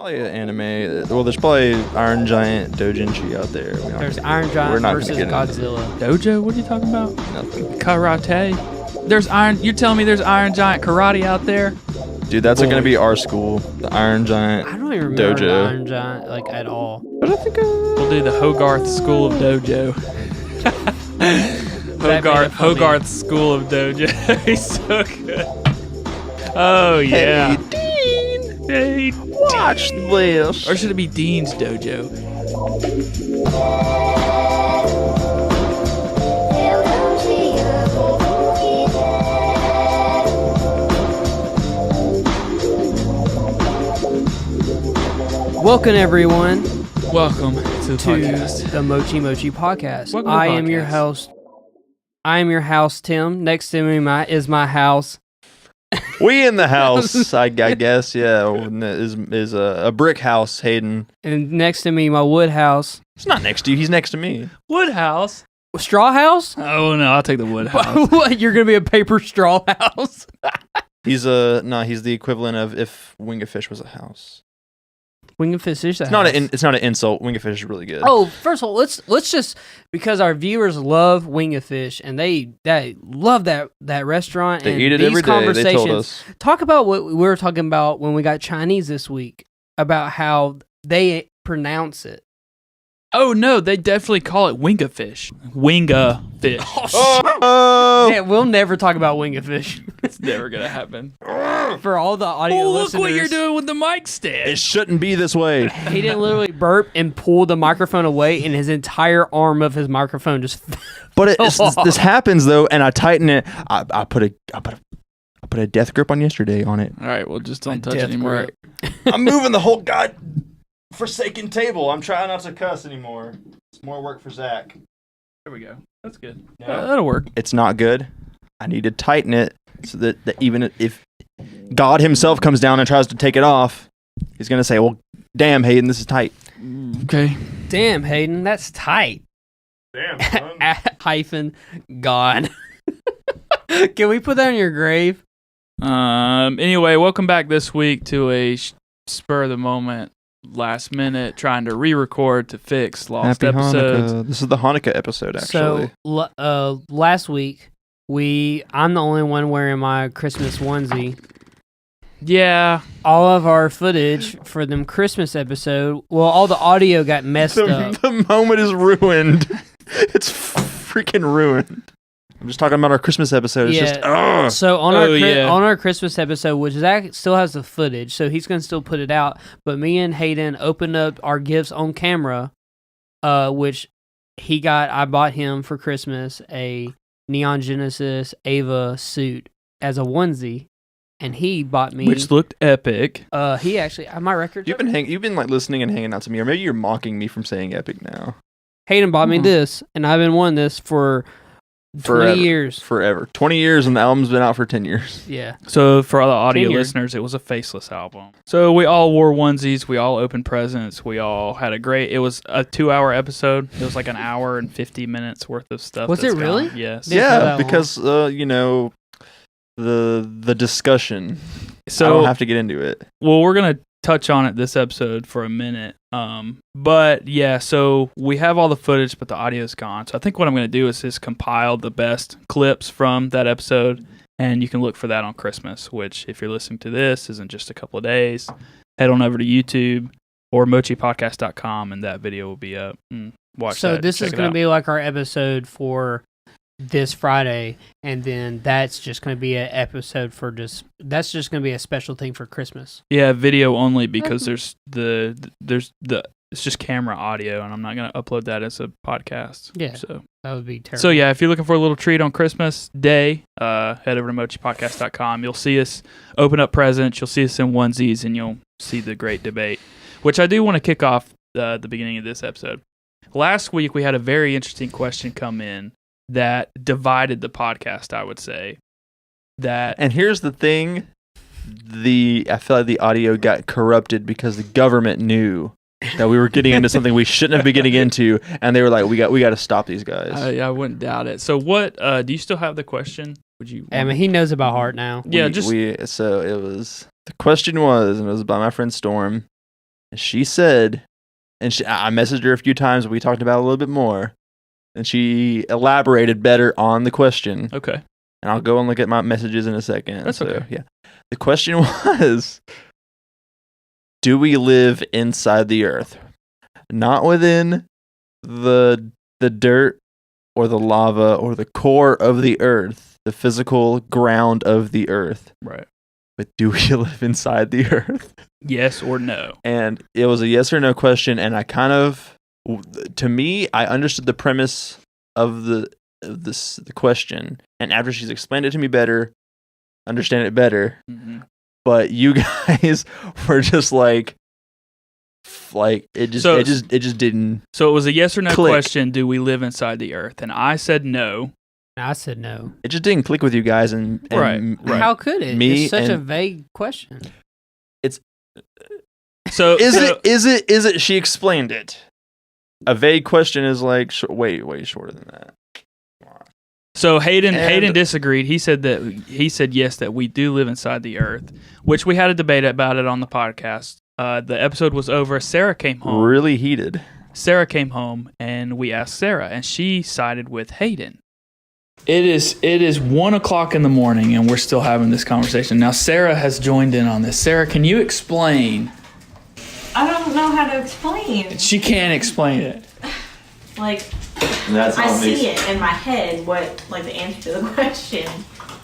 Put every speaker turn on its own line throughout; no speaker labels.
Probably an anime. Well, there's probably Iron Giant Doujinshi out there.
There's Iron Giant versus Godzilla.
Dojo? What are you talking about?
Nothing.
Karate? There's Iron. You're telling me there's Iron Giant karate out there?
Dude, that's going to be our school, the Iron Giant
I don't even remember
Dojo.
the Iron Giant at all.
But I think
We'll do the Hogarth School of Dojo. Hogarth School of Dojo. He's so good. Oh yeah.
Hey, Dean, watch this.
Or should it be Dean's Dojo?
Welcome everyone
Welcome to the podcast.
the Mochi podcast.
Welcome to the
I am
podcast.
your host. I am your house, Tim. Next to me is my house.
We in the house, I guess. Yeah, is a brick house, Hayden.
And next to me, my wood house.
He's not next to you. He's next to me.
Woodhouse.
Straw house?
Oh no, I'll take the Woodhouse.
What? You're going to be a paper straw house?
He's the equivalent of if Wing of Fish was a house.
Wing and Fish is a
It's
house.
not an insult. Wing of Fish is really good.
Oh, first of all, let's just, because our viewers love Wing of Fish and they love that restaurant.
They
and
eat it
these
every day. They told
conversations-
us.
Talk about what we were talking about when we got Chinese this week, about how they pronounce it.
Oh no, they definitely call it Winga fish. Winga fish.
Oh!
Yeah, we'll never talk about Wing of Fish.
It's never gonna happen.
For all the audio
Oh, look
listeners,
what you're doing with the mic
It
stand.
shouldn't be this way.
he didn't literally burp and pull the microphone away, and his entire arm of his microphone just.
But this happens though, and I tighten it. I put a death grip on yesterday on it.
All right, well, just don't touch
death
anymore.
grip.
I'm moving the whole forsaken table. I'm trying not to cuss anymore. It's more work for Zach.
There we go. That's good.
No.
That'll work.
It's not good. I need to tighten it so that even if God himself comes down and tries to take it off, he's gonna say, "Well, damn, Hayden, this is tight."
Okay.
Damn, Hayden, that's tight.
Damn, son.
Hyphen God. Can we put that on your grave?
Anyway, welcome back this week to a spur of the moment, last minute, trying to re-record to fix lost
Happy
episodes.
Hanukkah. This is the Hanukkah episode, actually.
So, last week I'm the only one wearing my Christmas onesie.
Yeah.
All of our footage for them Christmas episode, all the audio got messed up.
The moment is ruined. It's freaking ruined. I'm just talking about our Christmas episode. It's
Yeah.
just, ugh.
So on
yeah.
our Christmas episode, which Zach still has the footage, so he's gonna still put it out. But me and Hayden opened up our gifts on camera, which I bought him for Christmas a Neon Genesis Ava suit as a onesie, and he bought me,
Which looked epic.
he actually my record.
You've been like listening and hanging out to me, or maybe you're mocking me from saying epic now.
Hayden bought me this, and I've been wanting this for 20 years.
Forever. 20 years, and the album's been out for 10 years.
Yeah.
So for all the audio
Tenure.
listeners, it was a faceless album. So we all wore onesies. We all opened presents. We all had it was a 2-hour episode. It was like an hour and 50 minutes worth of stuff.
Was
that's
it really?
gone. Yes.
Didn't have
Yeah,
that
because the discussion. I
So
don't have to get into it.
well, we're gonna touch on it this episode for a minute. But yeah, so we have all the footage, but the audio's gone. So I think what I'm gonna do is just compile the best clips from that episode, and you can look for that on Christmas. Which, if you're listening to this, is in just a couple of days. Head on over to YouTube or mochipodcast.com, and that video will be up. Watch
So
that.
this
check
is
it
going
out.
to be like our episode for this Friday, and then that's just going to be an episode for that's just going to be a special thing for Christmas.
Yeah, video only, because there's it's just camera audio, and I'm not gonna upload that as a podcast.
Yeah.
So
That would be terrible.
So yeah, if you're looking for a little treat on Christmas Day, head over to mochipodcast.com. You'll see us open up presents. You'll see us in onesies, and you'll see the great debate, which I do want to kick off the beginning of this episode. Last week, we had a very interesting question come in that divided the podcast, I would say.
And here's the thing. I feel like the audio got corrupted because the government knew that we were getting into something we shouldn't have been getting into, and they were like, we got to stop these guys.
I wouldn't doubt it. So what, do you still have the question? Would you?
I mean, he knows about heart now.
So it was, the question was, and it was by my friend Storm, And she said, I messaged her a few times. We talked about it a little bit more. And she elaborated better on the question.
Okay.
And I'll go and look at my messages in a second.
That's okay.
Yeah. The question was, do we live inside the earth? Not within the dirt or the lava or the core of the earth, the physical ground of the earth.
Right.
But do we live inside the earth?
Yes or no?
And it was a yes or no question, and I kind of, to me, I understood the premise of the question, and after she's explained it to me better, understand it better.
Mm-hmm.
But you guys were just like it just didn't.
So it was a yes or no
click.
question. Do we live inside the earth? And I said no.
I said no.
It just didn't click with you guys, and
Right.
How could it?
Me
It's such a
and-
vague question.
So
Is it? She explained it. A vague question is like way shorter than that.
So Hayden
And-
disagreed. He said yes, that we do live inside the earth, which we had a debate about it on the podcast. The episode was over. Sarah came home.
Really heated.
Sarah came home, and we asked Sarah, and she sided with Hayden. It is 1:00 in the morning, and we're still having this conversation. Now Sarah has joined in on this. Sarah, can you explain?
I don't know how to explain.
She can't explain it.
Like,
That's
I see it in my head, the answer to the question,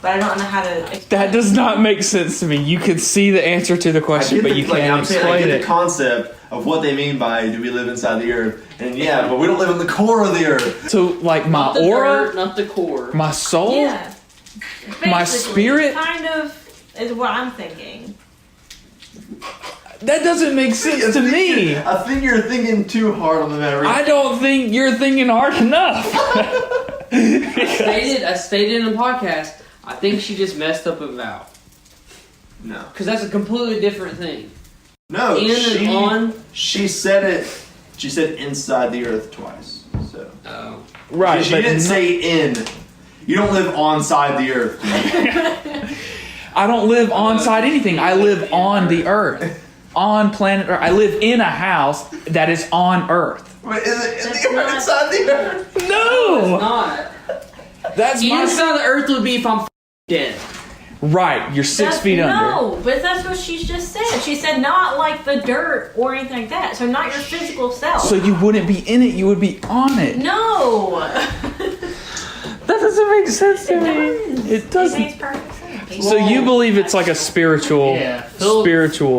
but I don't know how to explain.
That does not make sense to me. You can see the answer to the question, but you can't explain it.
concept of what they mean by do we live inside the earth, and yeah, but we don't live in the core of the earth.
So, like, my aura,
not the core.
my soul,
Yeah.
my
Basically,
spirit?
kind of is what I'm thinking.
that doesn't make sense to me.
I think you're thinking too hard on the matter.
I don't think you're thinking hard enough.
I stated in the podcast, I think she just messed up a vowel.
No.
Because that's a completely different thing.
No,
In and on.
She said it. She said inside the earth twice. So
Oh.
Right,
she
but
didn't say in. You don't live onside the earth.
I don't live onside anything. I live on the earth. On planet Earth. I live in a house that is on Earth.
Wait, is it
That's not-
inside the earth?
No!
Not.
That's my...
Inside the earth would be if I'm dead.
Right, you're 6 feet under.
No, but that's what she just said. She said not like the dirt or anything like that. So not your physical self.
So you wouldn't be in it, you would be on it.
No.
That doesn't make sense to me. It doesn't.
It makes perfect sense.
So you believe it's like a spiritual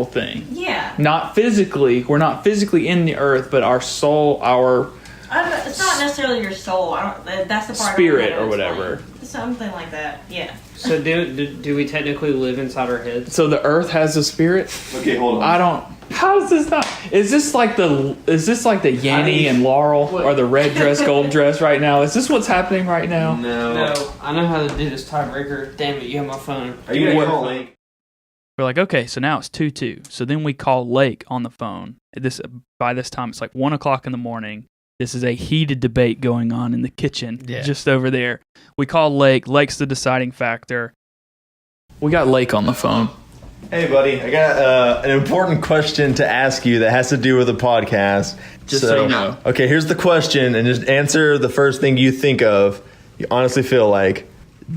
thing.
Yeah.
Not physically. We're not physically in the earth, but our soul, our
It's not necessarily your soul. That's the part.
spirit
I don't
or
know how to
whatever.
explain. Something like that. Yeah.
So do we technically live inside our heads?
So the earth has a spirit?
Okay, hold on.
I don't. How is this not? Is this like the Yanny and Laurel or the red dress, gold dress right now? Is this what's happening right now?
No.
I know how to do this tiebreaker. Damn it, you have my phone.
Are you gonna call Link?
We're like, okay, so now it's 2-2. So then we call Lake on the phone. By this time it's like 1:00 in the morning. This is a heated debate going on in the kitchen, just over there. We call Lake. Lake's the deciding factor. We got Lake on the phone.
Hey, buddy, I got an important question to ask you that has to do with the podcast.
Just so you know.
Okay, here's the question, and just answer the first thing you think of. You honestly feel like,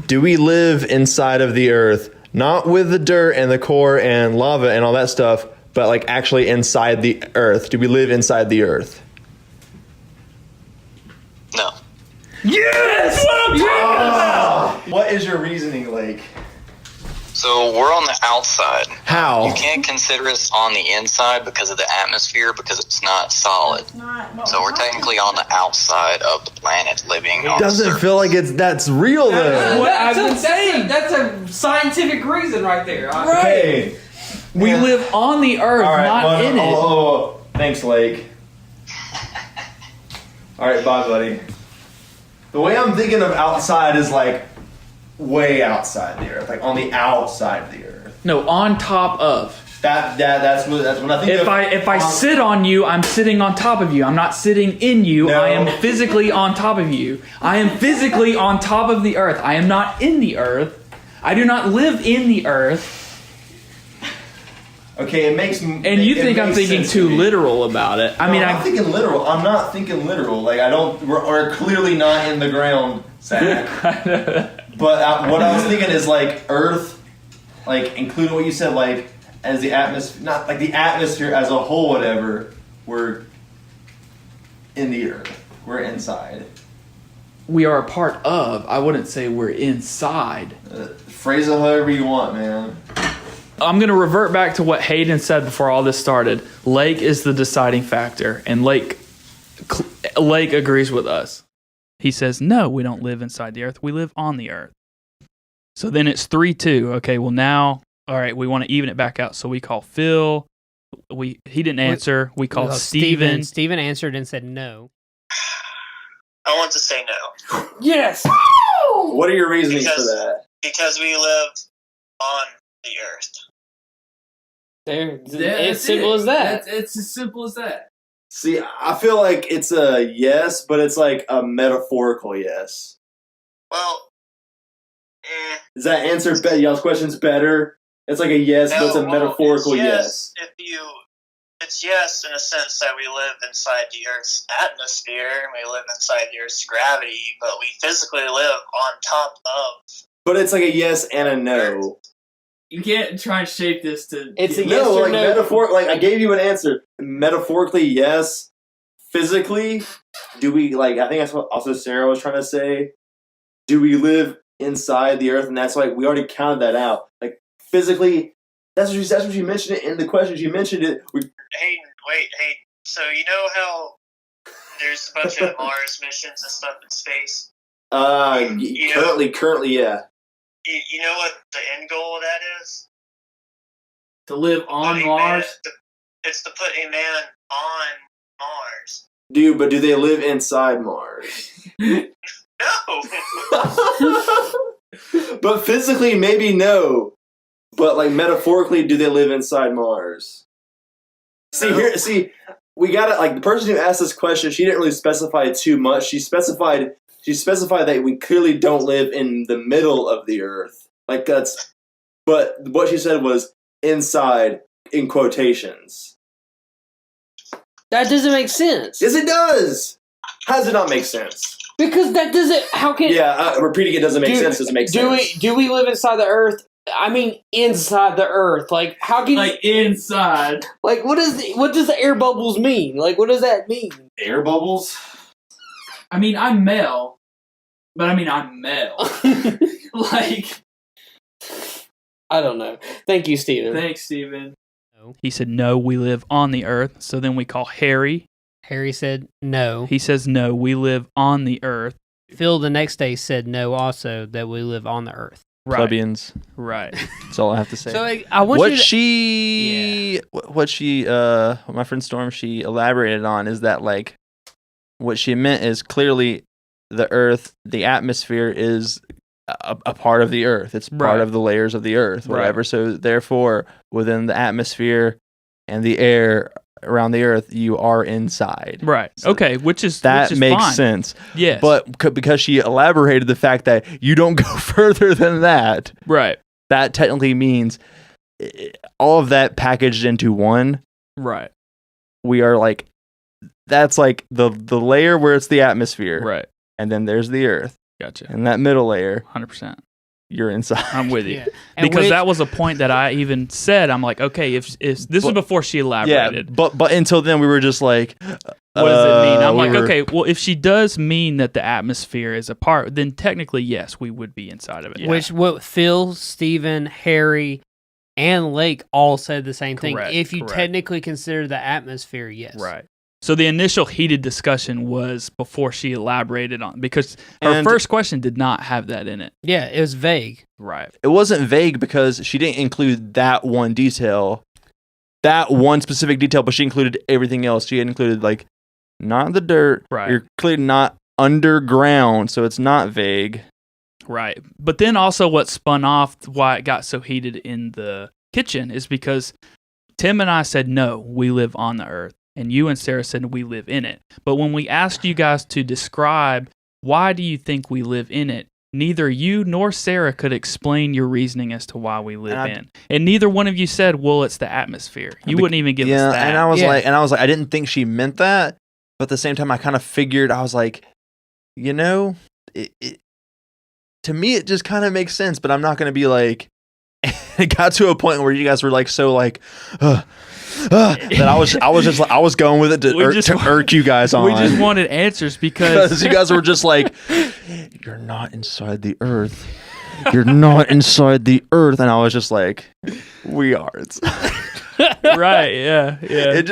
do we live inside of the earth, not with the dirt and the core and lava and all that stuff, but like actually inside the earth? Do we live inside the earth?
No.
Yes! What I'm talking about!
What is your reasoning, Lake?
So we're on the outside.
How?
You can't consider us on the inside because of the atmosphere, because it's not solid. So we're technically on the outside of the planet, living on the
Doesn't
surface.
feel like that's real though.
What I've been saying.
That's a scientific reason right there.
Right.
Hey.
We
Yeah.
live on the earth,
All right,
not in it.
Oh, thanks, Lake. All right, bye, buddy. The way I'm thinking of outside is like way outside the earth, like on the outside of the earth.
No, on top of.
That's what I think.
If I sit on you, I'm sitting on top of you. I'm not sitting in you.
No.
I am physically on top of you. I am physically on top of the earth. I am not in the earth. I do not live in the earth.
Okay, it makes.
And you think I'm thinking too literal about it? I mean,
I'm thinking literal. I'm not thinking literal. Like I don't. We're clearly not in the ground, Zach. But what I was thinking is like Earth, like including what you said, like as the atmosphere, not like the atmosphere as a whole. Whatever. We're in the Earth. We're inside.
we are a part of. I wouldn't say we're inside.
Phrase it however you want, man.
I'm going to revert back to what Hayden said before all this started. Lake is the deciding factor, and Lake agrees with us. He says, no, we don't live inside the earth. We live on the earth. So then it's 3-2. Okay, well now, all right, we want to even it back out. So we call Phil. He didn't answer. We call Steven.
Steven answered and said no.
I want to say no.
Yes!
What are your reasonings for that?
Because we live on the earth.
It's simple as that.
It's as simple as that.
See, I feel like it's a yes, but it's like a metaphorical yes.
Well,
Does that answer y'all's questions better? It's like a yes, but it's a metaphorical yes.
It's yes in a sense that we live inside the Earth's atmosphere and we live inside the Earth's gravity, but we physically live on top of.
But it's like a yes and a no.
You can't try and shape this to.
It's a yes or
like
no.
metaphor. Like I gave you an answer. Metaphorically, yes. Physically, do we like? I think that's what also Sarah was trying to say. Do we live inside the Earth? And that's like we already counted that out. Like physically, that's what she mentioned it in the question. She mentioned it.
Hayden, so you know how there's a bunch of Mars missions and stuff in space?
Currently, yeah.
You know what the end goal of that is?
To live on Mars?
It's to put a man on Mars.
But do they live inside Mars?
No!
But physically, maybe no. But like metaphorically, do they live inside Mars? See, we got it. Like the person who asked this question, she didn't really specify too much. She specified that we clearly don't live in the middle of the Earth. Like that's, but what she said was inside in quotations.
That doesn't make sense.
Yes, it does. How does it not make sense?
Because that doesn't. How can?
Yeah, repeating it doesn't make sense. Doesn't make sense.
Do we live inside the Earth? I mean, inside the Earth. Like, how can
inside?
Like, what does the air bubbles mean? Like, what does that mean?
Air bubbles?
I mean, I'm male, but I mean, I'm male. Like,
I don't know. Thank you, Steven.
Thanks, Steven. He said, no, we live on the earth. So then we call Harry.
Harry said no.
He says, no, we live on the earth.
Phil the next day said no also, that we live on the earth.
Right.
Plebeians.
Right.
That's all I have to say.
So I want
what
you to...
my friend Storm, she elaborated on is that like what she meant is clearly the earth, the atmosphere is a part of the earth. It's part of the layers of the earth, whatever. Right. So therefore, within the atmosphere and the air around the earth, you are inside.
Right. So okay. Which is
makes
fine.
sense.
Yes.
But because she elaborated the fact that you don't go further than that.
Right.
That technically means all of that packaged into one.
Right.
We are like, that's like the layer where it's the atmosphere.
Right.
And then there's the earth.
Gotcha.
And that middle layer.
100%.
You're inside.
I'm with you. Yeah. Because that was a point that I even said. I'm like, okay, if this was before she elaborated.
Yeah, but until then we were just like,
what does it mean? I'm like, okay, well, if she does mean that the atmosphere is a part, then technically, yes, we would be inside of it.
Yeah. Which what Phil, Steven, Harry, and Lake all said the same thing. If you technically consider the atmosphere, yes.
Right. So the initial heated discussion was before she elaborated on, because her first question did not have that in it.
Yeah, it was vague.
Right.
It wasn't vague because she didn't include that one detail, that one specific detail, but she included everything else. She had included like not the dirt.
Right.
You're clearly not underground, so it's not vague.
Right. But then also what spun off why it got so heated in the kitchen is because Tim and I said, no, we live on the earth. And you and Sarah said we live in it. But when we asked you guys to describe why do you think we live in it, neither you nor Sarah could explain your reasoning as to why we live in. And neither one of you said, well, it's the atmosphere. You wouldn't even give us that.
And I was like, I didn't think she meant that. But at the same time, I kind of figured, I was like, to me, it just kind of makes sense, but I'm not going to be like, it got to a point where you guys were like, so like, that I was going with it to irk you guys on.
We just wanted answers because
you guys were just like, you're not inside the earth. You're not inside the earth. And I was just like, we are.
Right. Yeah.
It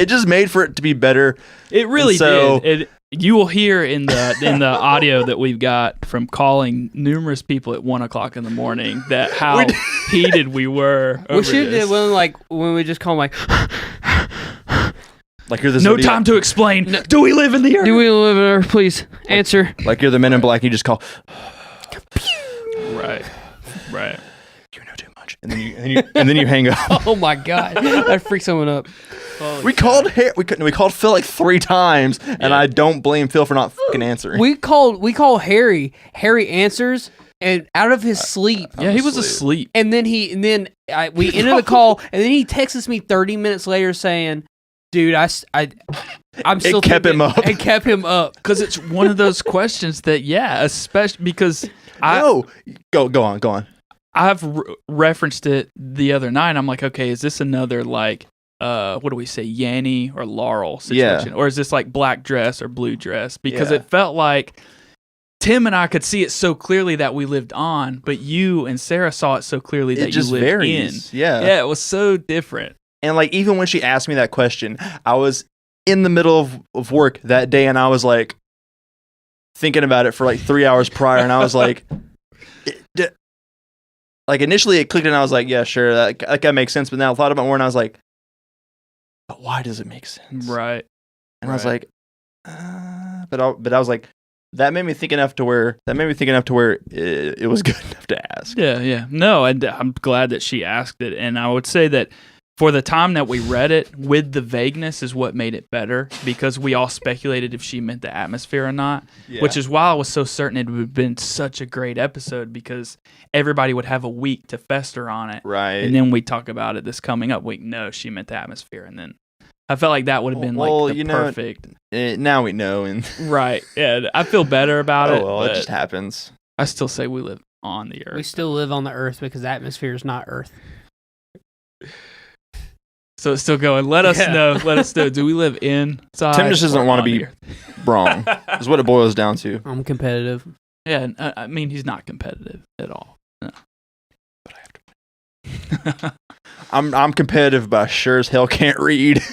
just made for it to be better.
It really did. You will hear in the audio that we've got from calling numerous people at 1:00 in the morning that how heated we were.
We should have when we just call them
like you're this
no time to explain. No. Do we live in the earth?
Do we live in earth? Please answer.
Like you're the Men in Black. You just call.
Right.
You know too much, and then you hang up.
Oh my god, that freaks someone up.
We called Phil like 3 times, and I don't blame Phil for not fucking answering.
We call Harry. Harry answers, and out of his sleep.
Yeah, he was asleep.
And then we ended the call, and then he texts me 30 minutes later saying, "Dude, I'm still."
It kept him up.
It kept him up
because it's one of those questions that especially because
go on.
I've referenced it the other night. I'm like, okay, is this another like? What do we say, Yanny or Laurel situation? Or is this like black dress or blue dress? Because it felt like Tim and I could see it so clearly that we lived on, but you and Sarah saw it so clearly that you lived in. Yeah, it was so different.
And like even when she asked me that question, I was in the middle of work that day, and I was like thinking about it for like 3 hours prior, and I was like, like initially it clicked, and I was like, yeah, sure, that makes sense. But now I thought about it more, and I was like, but why does it make sense?
Right.
And I was like, but I was like, that made me think enough to where it was good enough to ask.
Yeah. No, and I'm glad that she asked it. And I would say that for the time that we read it, with the vagueness is what made it better, because we all speculated if she meant the atmosphere or not, which is why I was so certain it would have been such a great episode, because everybody would have a week to fester on it.
Right.
And then we talk about it this coming up week. No, she meant the atmosphere. And then I felt like that would have been perfect.
Now we know. And
right. Yeah. I feel better about it.
Well, it just happens.
I still say we live on the earth.
We still live on the earth because the atmosphere is not earth.
So it's still going. Let us know. Let us know. Do we live inside?
Tim just doesn't want to be wrong. Is what it boils down to.
I'm competitive.
Yeah, I mean, he's not competitive at all. No.
But I have to win. I'm competitive, but I sure as hell can't read.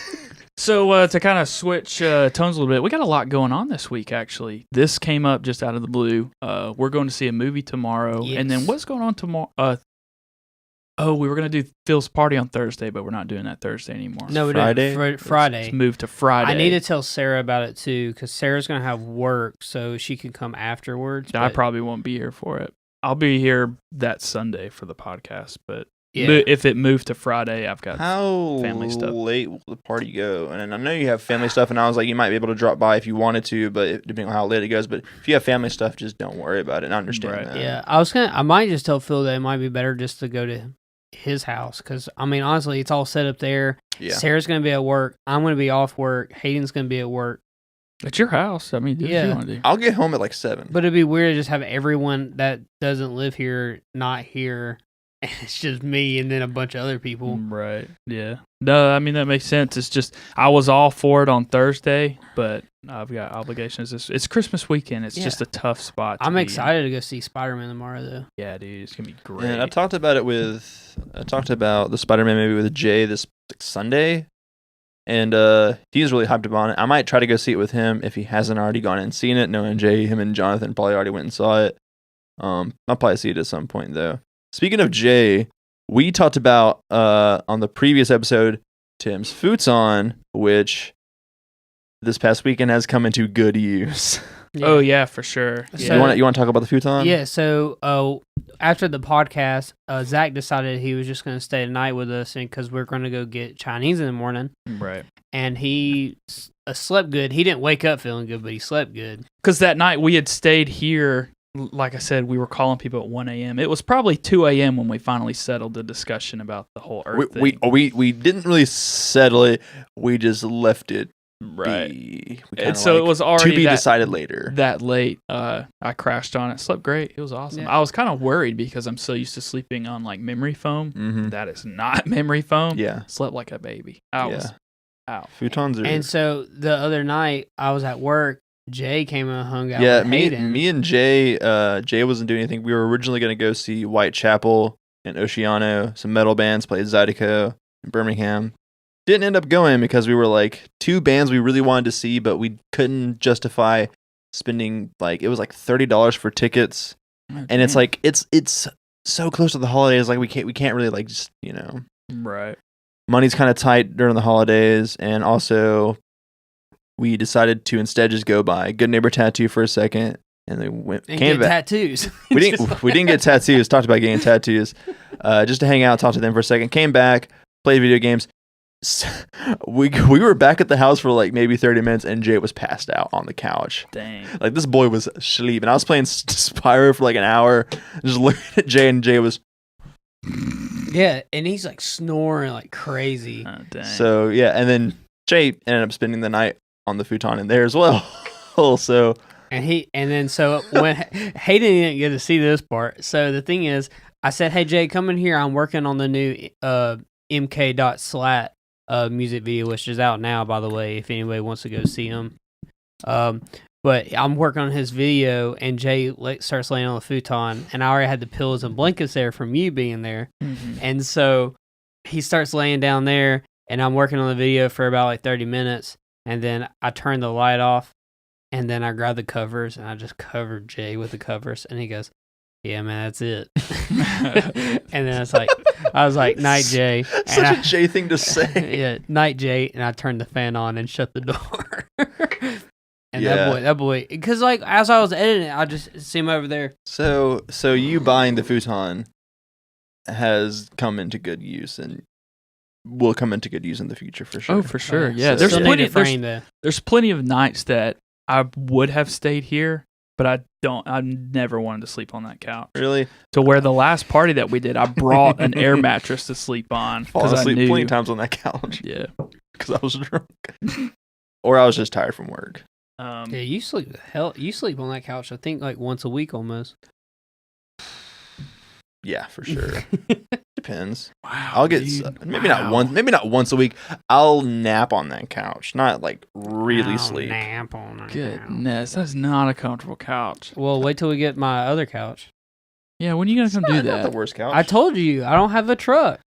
So to kind of switch tones a little bit, we got a lot going on this week, actually. This came up just out of the blue. We're going to see a movie tomorrow. Yes. And then what's going on tomorrow? We were going to do Phil's party on Thursday, but we're not doing that Thursday anymore.
No, we're doing Friday.
It's moved to Friday.
I need to tell Sarah about it, too, because Sarah's going to have work, so she can come afterwards.
I probably won't be here for it. I'll be here that Sunday for the podcast, but if it moved to Friday, I've got family stuff.
How late will the party go? And I know you have family stuff, and I was like, you might be able to drop by if you wanted to, but depending on how late it goes. But if you have family stuff, just don't worry about it. And I understand that.
Yeah, I might just tell Phil that it might be better just to go to his house, because I mean, honestly, it's all set up there.
Yeah.
Sarah's gonna be at work. I'm gonna be off work. Hayden's gonna be at work.
It's your house. I mean, do what you want to do.
I'll get home at like 7.
But it'd be weird to just have everyone that doesn't live here not here. It's just me and then a bunch of other people.
Right. Yeah. No, I mean, that makes sense. It's just, I was all for it on Thursday, but I've got obligations. It's Christmas weekend. It's just a tough spot.
I'm excited to go see Spider-Man tomorrow, though.
Yeah, dude. It's going to be great.
And I talked about the Spider-Man movie with Jay this Sunday, and he's really hyped up on it. I might try to go see it with him if he hasn't already gone and seen it, knowing Jay, him and Jonathan probably already went and saw it. I'll probably see it at some point, though. Speaking of Jay, we talked about on the previous episode Tim's futon, which this past weekend has come into good use.
Yeah. Oh yeah, for sure.
Yeah. So, you want to talk about the futon?
Yeah. So after the podcast, Zach decided he was just going to stay the night with us, and because we're going to go get Chinese in the morning.
Right.
And he slept good. He didn't wake up feeling good, but he slept good.
Because that night we had stayed here like I said, we were calling people at 1 a.m. It was probably 2 a.m. when we finally settled the discussion about the whole Earth thing.
We didn't really settle it. We just left it
Right.
be.
And so it was already
to be decided later.
That late. I crashed on it. Slept great. It was awesome.
Yeah.
I was kind of worried because I'm so used to sleeping on like memory foam.
Mm-hmm.
That is not memory foam.
Yeah.
Slept like a baby. I was out.
Futons are.
And so the other night I was at work. Jay came and hung out
Yeah,
with Hayden.
me and Jay. Jay wasn't doing anything. We were originally going to go see Whitechapel and Oceano. Some metal bands played Zydeco in Birmingham. Didn't end up going because we were like 2 bands we really wanted to see, but we couldn't justify spending it was like $30 for tickets, and it's like it's so close to the holidays. Like we can't really just
Right.
money's kind of tight during the holidays, and also we decided to instead just go by Good Neighbor Tattoo for a second, and then
and
came
get
back.
tattoos.
We didn't get tattoos. Talked about getting tattoos, just to hang out, talk to them for a second. Came back, played video games. We were back at the house for like maybe 30 minutes, and Jay was passed out on the couch.
Dang.
Like this boy was sleeping. I was playing Spyro for like an hour, just looking at Jay, and Jay was.
Yeah, and he's like snoring like crazy.
Oh, dang.
So yeah, and then Jay ended up spending the night on the futon in there as well. So
And then when Hayden didn't get to see this part. So the thing is, I said, "Hey Jay, come in here. I'm working on the new MK.Slat music video, which is out now, by the way, if anybody wants to go see him." But I'm working on his video, and Jay starts laying on the futon, and I already had the pillows and blankets there from you being there.
Mhm.
And so he starts laying down there, and I'm working on the video for about like 30 minutes, and then I turn the light off, and then I grab the covers, and I just covered Jay with the covers, and he goes, "Yeah, man, that's it." And then I was like, "Night, Jay."
such a Jay thing to say.
Yeah, "Night, Jay," and I turned the fan on and shut the door. And
Yeah.
that boy, because like as I was editing it, I just see him over there.
So you buying the futon has come into good use, and will come into good use in the future for sure.
Oh, for sure. Yeah,
So-
there's
Still
plenty.
need a frame though.
There's plenty of nights that I would have stayed here, but I never wanted to sleep on that couch.
Really?
To where the last party that we did, I brought an air mattress to sleep on
Fallen
because I
asleep
knew.
plenty of times on that couch
Yeah.
because I was drunk. Or I was just tired from work.
Yeah, you sleep on that couch. I think like once a week almost.
Yeah, for sure. Depends.
Wow.
I'll get
dude.
maybe
Wow.
not once a week. I'll nap on that couch, not like really
I'll
sleep.
Nap on that couch.
Goodness, that's not a comfortable couch.
Well, wait till we get my other couch.
Yeah, when are you gonna come do
Not
that?
the worst couch.
I told you I don't have a truck.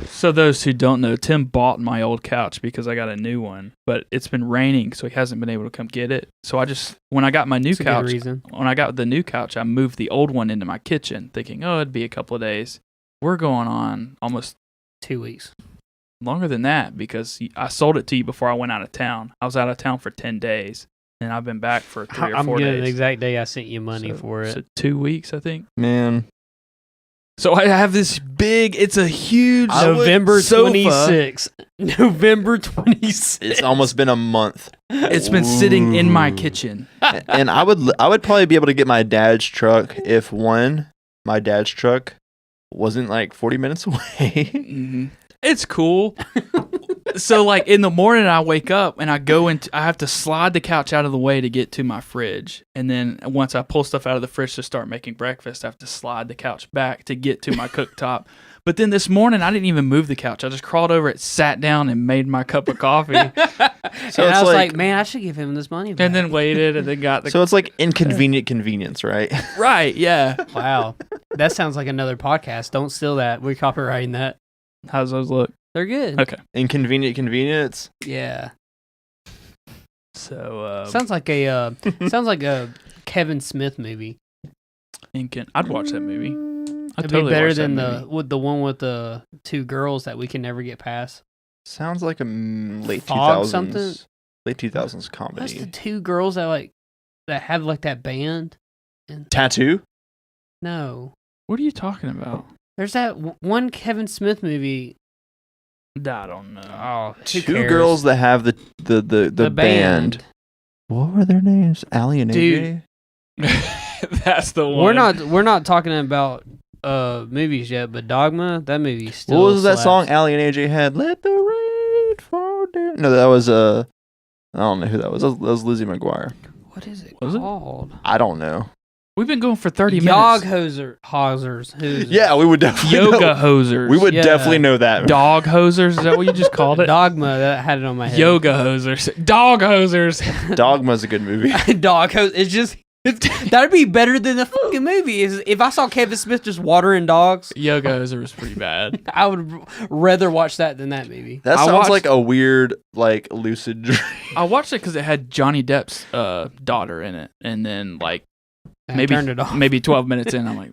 So those who don't know, Tim bought my old couch because I got a new one, but it's been raining, so he hasn't been able to come get it. So when I got my new
That's a good
couch,
reason.
when I got the new couch, I moved the old one into my kitchen, thinking, oh, it'd be a couple of days. We're going on almost
2 weeks.
longer than that because I sold it to you before I went out of town. I was out of town for 10 days, and I've been back for 3 or 4
I'm getting
days.
the exact day I sent you money for it.
So 2 weeks, I think.
Man,
So I have this it's a huge
November
sofa.
26th. November 26th.
it's almost been a month,
It's been sitting in my
Ooh.
kitchen.
and I would probably be able to get my dad's truck if my dad's truck wasn't like 40 minutes away.
Mhm. It's cool. So like in the morning I wake up and I have to slide the couch out of the way to get to my fridge. And then once I pull stuff out of the fridge to start making breakfast, I have to slide the couch back to get to my cooktop. But then this morning I didn't even move the couch. I just crawled over it, sat down and made my cup of coffee
So
and
it's
I was
like-
like, man, I should give him this money back.
and then waited and then got the
So it's like inconvenient convenience, right?
right, yeah.
Wow. That sounds like another podcast. Don't steal that. We're copywriting that.
How's those look?
They're good.
Okay.
Inconvenient convenience.
Yeah.
So
Sounds like a Kevin Smith movie.
I'd watch that movie. I'd
It'd
totally
be better
watch that
than
movie.
the one with the 2 girls that we can never get past.
Sounds like a late
Fog
2000s
something?
late 2000s
That's the
comedy.
2 girls that have like that band. And
Tattoo?
no,
What are you talking about?
there's that one Kevin Smith movie.
I don't know.
Oh, who
2
cares?
girls that have the band. What were their names? Allie and
Dude.
AJ?
That's the one.
We're not talking about movies yet, but Dogma, that movie still.
What was that
slaps.
song Allie and AJ had? Let the rain fall down. No, that was I don't know who that was. That was Lizzie McGuire.
What is it
Was it?
called?
I don't know.
We've been going for 30
Yog
minutes.
Hosers.
Yeah, we would definitely
Yoga
know.
hosers.
We would
Yeah.
definitely know that.
Dog hosers. Is that what you just called it?
Dogma, that had it on my head.
Yoga hosers. Dog hosers.
Dogma's a good movie.
Dog hose. It's just that'd be better than the fucking movie. If I saw Kevin Smith just watering dogs,
Yoga hoser was pretty bad.
I would rather watch that than that movie.
That
I
sounds
watched-
like a weird, like, lucid dream.
I watched it because it had Johnny Depp's daughter in it, and then like
I turned it off.
maybe 12 minutes in, I'm like,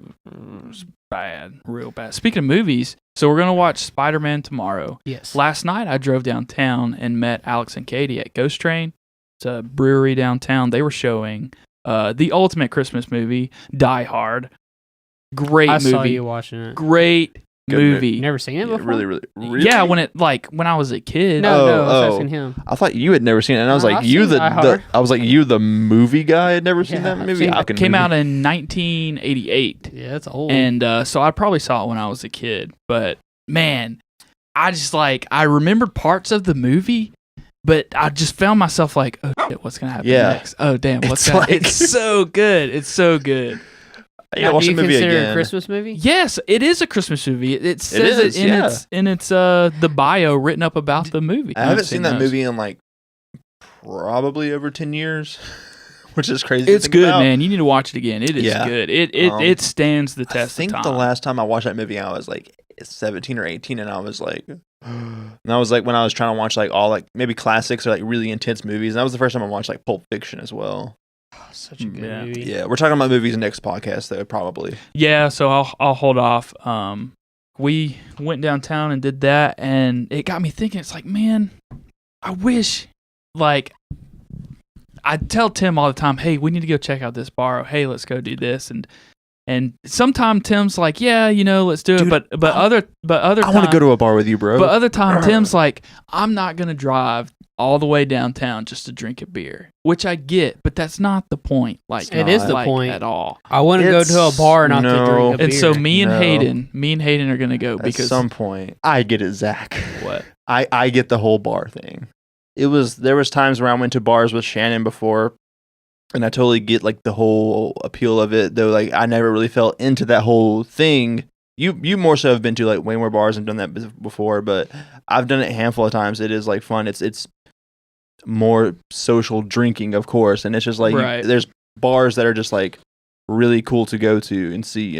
it's bad, real bad. Speaking of movies, so we're gonna watch Spider-Man tomorrow.
Yes.
Last night I drove downtown and met Alex and Katie at Ghost Train. It's a brewery downtown. They were showing the ultimate Christmas movie, Die Hard. Great
I
movie.
saw you watching it.
Great
Good
movie.
You never seen it
Yeah,
before?
really?
Yeah, when I was a kid.
No, I was
Oh.
asking him.
I thought you had never seen it, and I was
No,
like,
I've
you
seen Die Hard.
I was like, you the movie guy had never seen
Yeah,
that
I've
movie.
seen
I
it.
can
Came
movie.
out in 1988.
Yeah, that's old.
And so I probably saw it when I was a kid. But man, I just like, I remembered parts of the movie, but I just found myself like, oh shit, what's going to happen
Yeah.
next? Oh damn,
It's like-
it's so good. It's so good.
I
Now,
gotta watch
do
the
you
movie
consider it
again.
a Christmas movie?
Yes, it is a Christmas movie. It says
is,
it in
yeah.
its the bio written up about the movie.
I haven't seen that
those.
movie in like probably over 10 years, which is crazy. to
It's
think
good,
about.
man. You need to watch it again. It is
Yeah.
good. It stands the
I
test
think
of
the
time.
last time I watched that movie, I was like 17 or 18, and I was like, and that was like when I was trying to watch like all like maybe classics or like really intense movies. And that was the first time I watched like Pulp Fiction as well.
Such a good
Yeah.
movie.
Yeah, we're talking about movies next podcast though, probably.
Yeah, so I'll hold off. We went downtown and did that, and it got me thinking. It's like, man, I wish, like, I tell Tim all the time, hey, we need to go check out this bar. Or, hey, let's go do this, and sometimes Tim's like, yeah, let's do it.
Dude,
But other
I want to go to a bar with you, bro.
But other time, Tim's like, I'm not gonna drive all the way downtown just to drink a beer, which I get, but that's not the point. Like,
It is the
like,
point.
at all.
I want to go to a bar, not to drink a
And
beer.
so me and
No.
Hayden are gonna go
At
because
some point, I get it, Zach.
what?
I get the whole bar thing. There was times where I went to bars with Shannon before, and I totally get like the whole appeal of it. Though, like I never really fell into that whole thing. You more so have been to like way more bars and done that before, but I've done it a handful of times. It is like fun. It's more social drinking, of course, and it's just like
Right.
there's bars that are just like really cool to go to and see.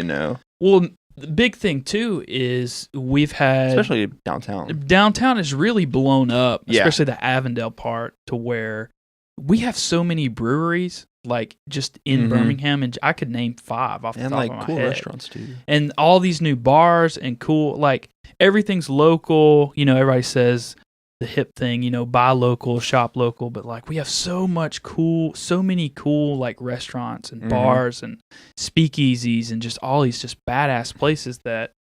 Well, the big thing too is we've had
Especially downtown.
downtown is really blown up,
Yeah.
especially the Avondale part, to where we have so many breweries, like just in
Mhm.
Birmingham, and I could name 5 off the
And
top
like
of my
cool
head.
restaurants too.
And all these new bars and cool, like everything's local. Everybody says the hip thing, buy local, shop local, but like we have so many cool like restaurants and
Mhm.
bars and speakeasies and just all these just badass places that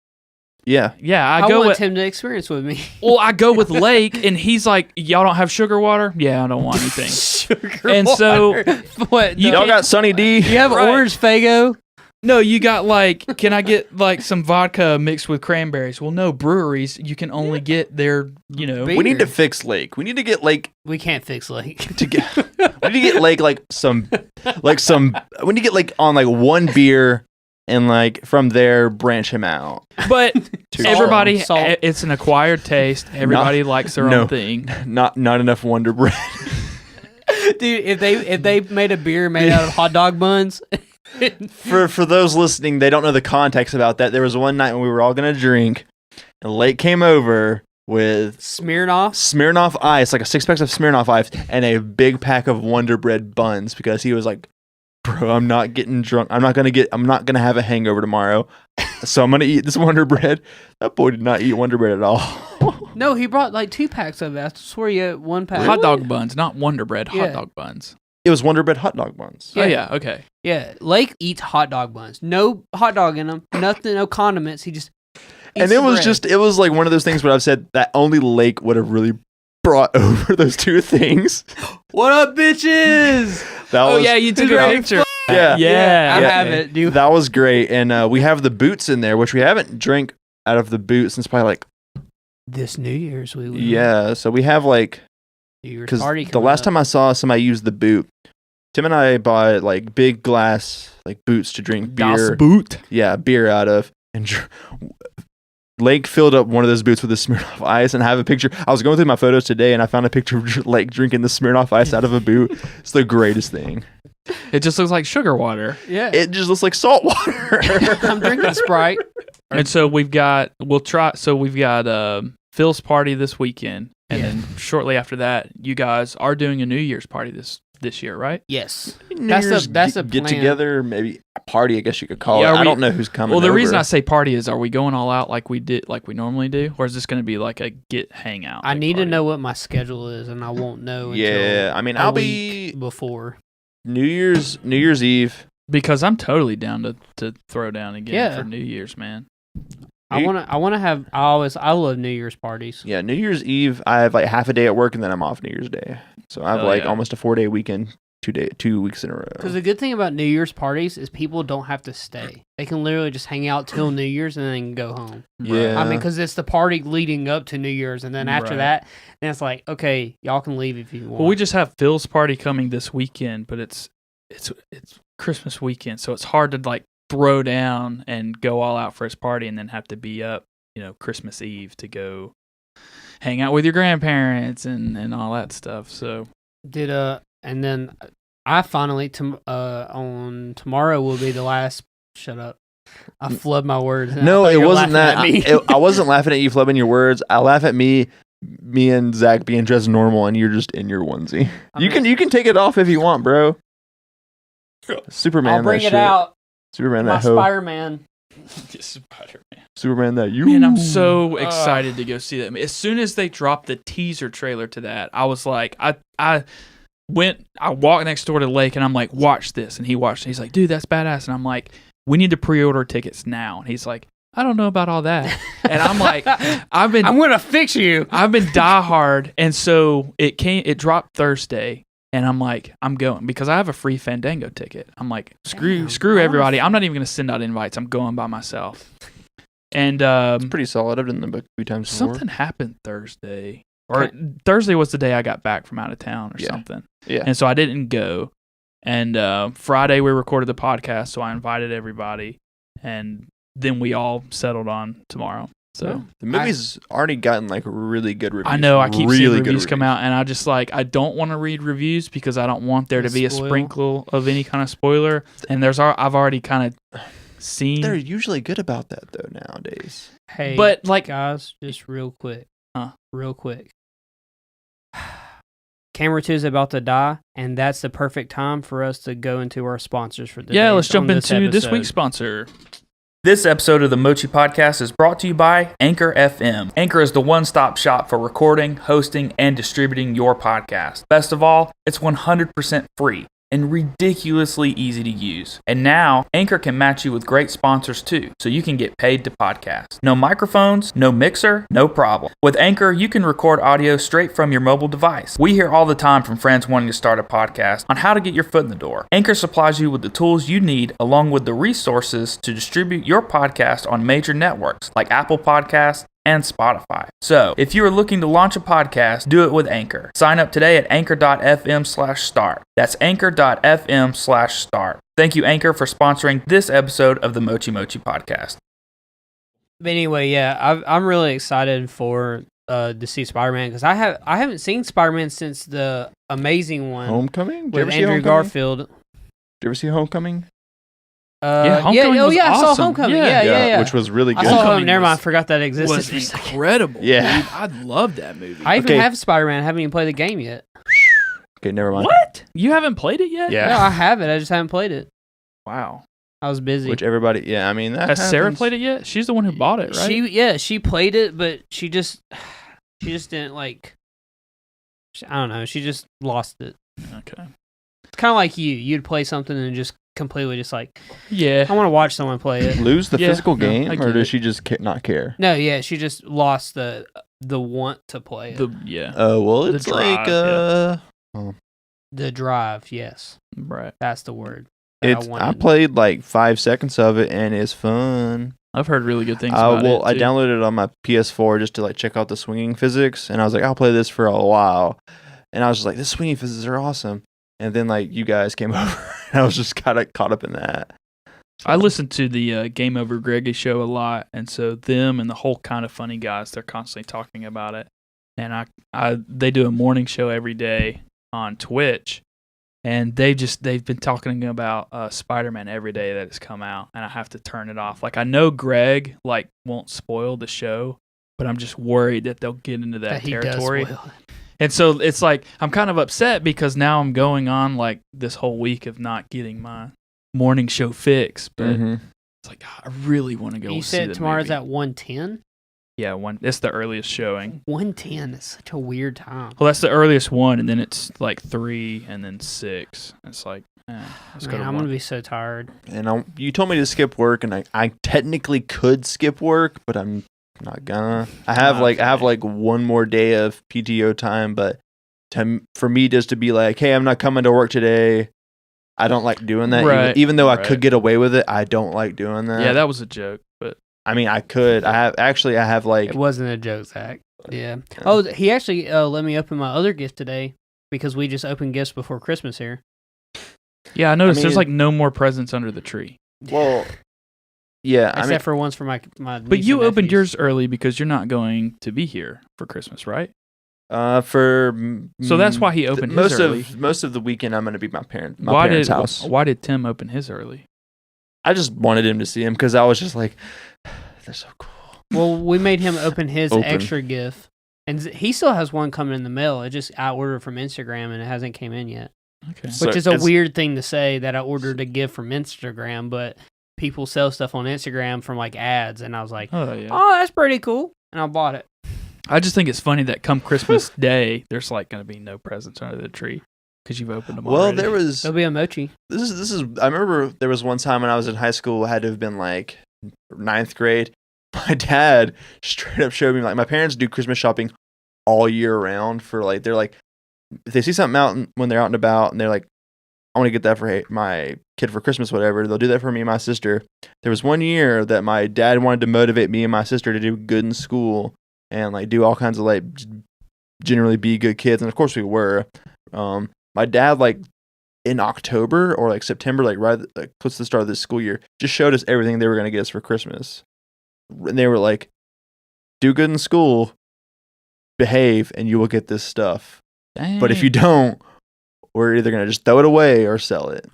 Yeah.
I
I
go
want
with.
Tim to experience with me.
Well, I go with Lake, and he's like, "Y'all don't have sugar water? Yeah, I don't want anything."
Sugar
And so-
water. What?
You
no.
Y'all got Sunny D?
You have
Right.
orange Fago?
No, you got like, can I get like some vodka mixed with cranberries? Well, no, breweries you can only get their,
Beer.
We need to fix Lake. We need to get Lake
We can't fix Lake.
to get. We need to get Lake like some. We need to get like on like one beer, and like from there branch him out.
But
to
everybody,
Salt.
it's an acquired taste. Everybody likes their
no.
own thing.
Not enough Wonder Bread.
Dude, if they made a beer made out of hot dog buns,
For those listening, they don't know the context about that. There was one night when we were all gonna drink, and Lake came over with
Smirnoff.
Smirnoff Ice, like a 6-pack of Smirnoff Ice, and a big pack of Wonder Bread buns because he was like, "Bro, I'm not getting drunk. I'm not gonna have a hangover tomorrow, so I'm gonna eat this Wonder Bread." That boy did not eat Wonder Bread at all.
No, he brought like 2 packs of it. I swear you had 1 pack.
Hot dog buns, not Wonder Bread.
Yeah.
Hot dog buns.
It was Wonder Bread hot dog buns.
Oh yeah, okay.
Yeah, Lake eats hot dog buns. No hot dog in them. Nothing. No condiments. He just.
And
eats
it
the
was
bread.
just, it was like one of those things where I've said that only Lake would have really brought over those two things.
What up, bitches?
That
Oh
was,
yeah, you took a
Right.
picture.
Yeah.
Yeah.
I
Yeah.
have it, dude.
That was great. And we have the boots in there, which we haven't drank out of the boot since probably like,
This New Year's we will.
yeah. So we have like,
New Year's
because
party.
the last time I saw somebody use the boot, Tim and I bought like big glass like boots to drink beer.
Das Boot.
Yeah, beer out of. And Lake filled up one of those boots with a Smirnoff Ice, and I have a picture. I was going through my photos today, and I found a picture of Lake drinking the Smirnoff Ice out of a boot. It's the greatest thing.
It just looks like sugar water.
Yeah.
It just looks like salt water.
I'm drinking a Sprite.
And so we've got Phil's party this weekend, and
Yeah.
then shortly after that, you guys are doing a New Year's party this year, right?
Yes.
New
That's
Year's
the
get
plan.
together, maybe a party, I guess you could call
Yeah,
it.
are
I
we-
don't know who's coming.
Well, the
over.
reason I say party is, are we going all out like we normally do, or is this going to be like a hangout?
I
like
need to
party?
know what my schedule is, and I won't know until
Yeah, I mean,
a
I'll
week
be
before.
New Year's Eve.
because I'm totally down to throw down again
Yeah.
for New Year's, man.
I wanna have. I love New Year's parties.
Yeah, New Year's Eve. I have like half a day at work, and then I'm off New Year's Day. So I have
Hell
like
yeah.
almost a 4-day weekend, 2 weeks in a row.
Because the good thing about New Year's parties is people don't have to stay. They can literally just hang out till New Year's and then go home.
Yeah.
I mean, because it's the party leading up to New Year's, and then after
Right.
that, then it's like, okay, y'all can leave if you want.
Well, we just have Phil's party coming this weekend, but it's Christmas weekend, so it's hard to like throw down and go all out for his party and then have to be up, Christmas Eve to go hang out with your grandparents and all that stuff. So
did and then I finally on tomorrow will be the last. Shut up. I flubbed my words.
No,
I thought
it
you were
wasn't
laughing
that.
at me.
I wasn't laughing at you flubbing your words. I laugh at me and Zach being dressed normal, and you're just in your onesie.
I
You
mean-
can take it off if you want, bro. Superman.
I'll bring
that
it
shit.
out.
Superman.
My
That hoe.
Spider-Man.
Spider-Man.
Superman. That you.
Man, I'm so excited to go see that. As soon as they dropped the teaser trailer to that, I was like, I walked next door to Lake, and I'm like, watch this. And he watched it. He's like, dude, that's badass. And I'm like, we need to pre-order tickets now. And he's like, I don't know about all that. And I'm like, I'm
gonna fix you.
I've been diehard. And so it dropped Thursday. And I'm like, I'm going because I have a free Fandango ticket. I'm like, screw everybody. I'm not even going to send out invites. I'm going by myself. And
It's pretty solid. I've done the book a few times before.
something happened Thursday. Or Thursday was the day I got back from out of town or
Yeah.
something.
Yeah.
And so I didn't go. And Friday we recorded the podcast, so I invited everybody. And then we all settled on tomorrow. So
The movie's already gotten like really good reviews.
I know I keep
really
seeing
good
reviews come out, and I just I don't want to read reviews because I don't want there to be a
Spoil.
sprinkle of any kind of spoiler. And I've already kind of seen.
They're usually good about that though nowadays.
Hey,
But, like-
guys, just real quick.
Huh?
Real quick. Camera 2 is about to die, and that's the perfect time for us to go into our sponsors for the
Yeah,
day
let's jump
on this
into this
episode.
week's sponsor. This episode of the Mochi Podcast is brought to you by Anchor FM. Anchor is the one-stop shop for recording, hosting, and distributing your podcast. Best of all, it's 100% free and ridiculously easy to use. And now, Anchor can match you with great sponsors too, so you can get paid to podcast. No microphones, no mixer, no problem. With Anchor, you can record audio straight from your mobile device. We hear all the time from friends wanting to start a podcast on how to get your foot in the door. Anchor supplies you with the tools you need along with the resources to distribute your podcast on major networks like Apple Podcasts and Spotify. So, if you are looking to launch a podcast, do it with Anchor. Sign up today at anchor.fm/start. That's anchor.fm/start. Thank you, Anchor, for sponsoring this episode of the Mochi Podcast.
But anyway, yeah, I'm really excited for to see Spider-Man because I haven't seen Spider-Man since the Amazing one
Homecoming? Did you
with
ever see
Andrew
Homecoming?
Garfield.
Did you ever see Homecoming?
Homecoming was
I saw
awesome.
Homecoming.
Yeah.
Yeah.
Which was really
I
good.
saw
Homecoming
him. Never mind. I
was-
forgot that existed.
Was
for a second.
incredible.
Yeah.
Dude. I love that movie.
I even
Okay.
have Spider-Man. I haven't even played the game yet.
Okay, never mind.
What? You haven't played it yet?
Yeah.
No, I have it. I just haven't played it.
Wow.
I was busy.
Which everybody, yeah, I mean, that
Has Sarah
happens.
played it yet? She's the one who bought it, right?
She played it, but she just didn't like. I don't know. She just lost it.
Okay.
It's kind of like you. You'd play something and just completely just like
Yeah.
I want to watch someone play it.
Lose the
Yeah,
physical
no,
game,
I
or
get
does
it.
she just not care?
No, yeah, she just lost the want to play it.
Yeah.
Well,
The
it's like,
drive,
The drive, yes,
Right.
that's the word. that
I played like 5 seconds of it, and it's fun.
I've heard really good things about it.
I downloaded it on my PS4 just to like check out the swinging physics, and I was like, I'll play this for a while. And I was just like, the swinging physics are awesome. And then like you guys came over, and I was just kind of caught up in that. So.
I listened to the Game Over Greggy show a lot, and so them and the whole Kind of Funny guys, they're constantly talking about it. And they do a morning show every day on Twitch, and they've been talking about Spider-Man every day that has come out, and I have to turn it off. Like I know Greg like won't spoil the show, but I'm just worried that they'll get into that territory. And so it's like I'm kind of upset because now I'm going on like this whole week of not getting my morning show fix, but it's like I really want to go.
You
see
said
the
tomorrow's
movie.
at 1:10.
Yeah, it's the earliest showing.
1:10 is such a weird time.
Well, that's the earliest one, and then it's like 3, and then 6. It's like, let's go to
I'm
1.
gonna be so tired.
And you told me to skip work, and I technically could skip work, but I'm not gonna. I have like one more day of PTO time, but for me just to be like, hey, I'm not coming to work today. I don't like doing that.
Right,
even though I could get away with it, I don't like doing that.
Yeah, that was a joke, but
I mean, I could. I have like.
It wasn't a joke, Zach. Yeah. Oh, he actually let me open my other gift today because we just opened gifts before Christmas here.
Yeah, I noticed there's like no more presents under the tree.
Well, yeah,
except for ones for my.
But you opened yours early because you're not going to be here for Christmas, right? So that's why he opened his early.
Most of the weekend, I'm going to be at my parents' house.
Why did Tim open his early?
I just wanted him to see him because I was just like, they're so cool.
Well, we made him open his extra gift, and he still has one coming in the mail. I ordered from Instagram, and it hasn't came in yet.
Okay,
which is a weird thing to say that I ordered a gift from Instagram, but people sell stuff on Instagram from like ads, and I was like, oh, that's pretty cool, and I bought it.
I just think it's funny that come Christmas Day, there's like going to be no presents under the tree because you've opened them already.
There'll be a Mochi.
This is. I remember there was one time when I was in high school. I had to have been like 9th grade. My dad straight up showed me like my parents do Christmas shopping all year round for like they're like if they see something out when they're out and about and they're like I want to get that for my kid for Christmas, whatever. They'll do that for me and my sister. There was one year that my dad wanted to motivate me and my sister to do good in school. And like do all kinds of like generally be good kids, and of course we were. My dad like in October or like September, like right close to the start of this school year, just showed us everything they were gonna get us for Christmas. And they were like, "Do good in school, behave, and you will get this stuff.
Dang.
But if you don't, we're either gonna just throw it away or sell it."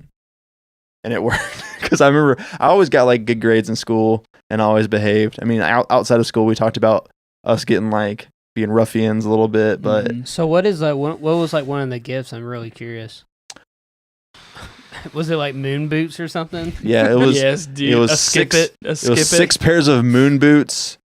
And it worked because I remember I always got like good grades in school and always behaved. I mean, outside of school, we talked about us getting like being ruffians a little bit, but
so what is like what was like one of the gifts? I'm really curious. Was it like moon boots or something?
Yeah, it was.
Yes, dude.
It was six pairs of moon boots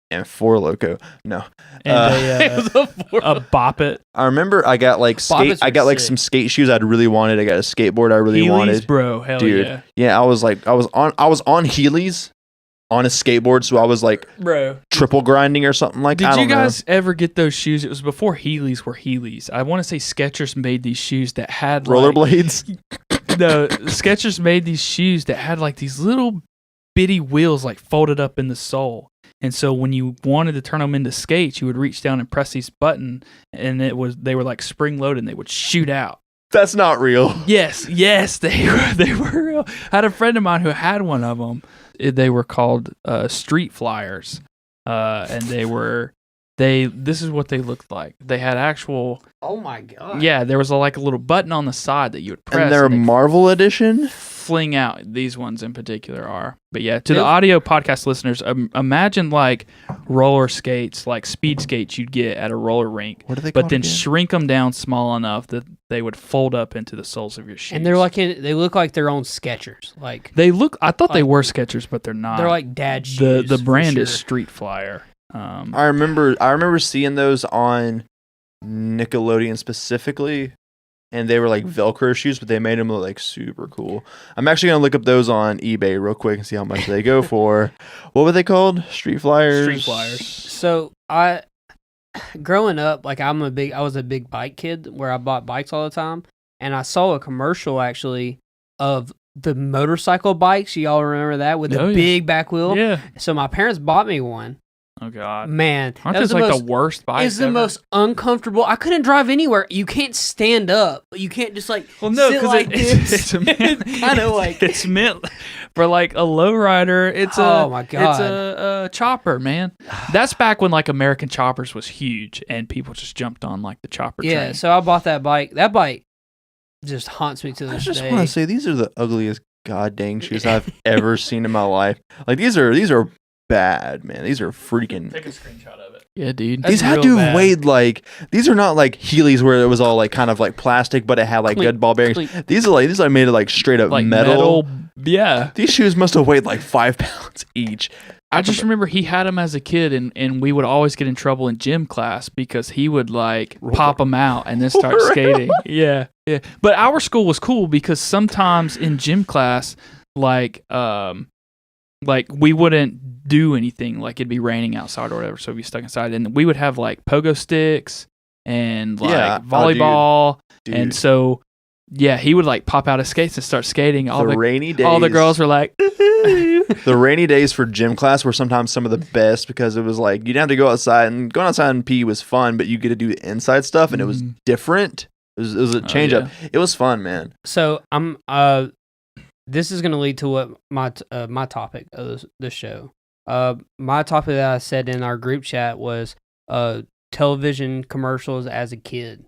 and 4 Loco. No,
and a Bop It.
I remember I got like some skate shoes I'd really wanted. I got a skateboard I really
Heelys,
wanted,
bro. Hell
dude.
Yeah.
Yeah, I was on Heelys on a skateboard, so I was like,
bro,
triple grinding or something like that.
Did you guys ever get those shoes? It was before Heelys were Heelys. I want to say Skechers made these shoes that had
rollerblades.
No, Skechers made these shoes that had like these little bitty wheels like folded up in the sole. And so when you wanted to turn them into skates, you would reach down and press these button, and they were like spring loaded and they would shoot out.
That's not real.
Yes, they were real. I had a friend of mine who had one of them. They were called Street Flyers, and this is what they looked like. They had actual.
Oh my god!
Yeah, there was a little button on the side that you would press.
And they're Marvel edition.
Fling out. These ones in particular are. But yeah, to the audio podcast listeners, imagine like roller skates, like speed skates you'd get at a roller rink.
What are they
called? But then
again?
shrink them down small enough that they would fold up into the soles of your shoes.
And they're they look like their own Skechers. Like
I thought they were Skechers, but they're not.
They're like dad shoes.
The brand is Street Flyer.
I remember seeing those on Nickelodeon specifically, and they were like Velcro shoes, but they made them look like super cool. I'm actually gonna look up those on eBay real quick and see how much they go for. What were they called? Street Flyers.
Street Flyers.
So growing up, like I was a big bike kid where I bought bikes all the time, and I saw a commercial actually of the motorcycle bikes. Y'all remember that with the big back wheel?
Yeah.
So my parents bought me one.
Oh God.
Man,
Aren't those like the worst bikes?
It's the most uncomfortable. I couldn't drive anywhere. You can't stand up. You can't just like
well, no,
sit
because
like
it's
kind of like
it's meant for like a lowrider. It's
my God.
It's a chopper, man. That's back when like American choppers was huge and people just jumped on like the chopper train.
So I bought that bike. That bike just haunts me to this day.
I just want to say these are the ugliest god dang shoes I've ever seen in my life. Like these are bad, man. These are freaking.
Take a screenshot of it. Yeah, dude.
These had to have weighed like. These are not like Heelys where it was all like kind of like plastic, but it had like good ball bearings. These are made of like straight up
like
metal.
Yeah.
These shoes must have weighed like 5 pounds each.
I just remember he had them as a kid, and we would always get in trouble in gym class because he would like pop them out and then start skating. Yeah. But our school was cool because sometimes in gym class, like we wouldn't do anything, like it'd be raining outside or whatever, so we'd be stuck inside, and we would have like pogo sticks and like volleyball, and so he would like pop out his skates and start skating. All the
rainy days,
all the girls were like,
the rainy days for gym class were sometimes some of the best because it was like you didn't have to go outside, and going outside and pee was fun, but you get to do the inside stuff, and it was different. It was a change up. It was fun, man.
So I'm this is going to lead to what my topic of this show. My topic that I said in our group chat was television commercials as a kid.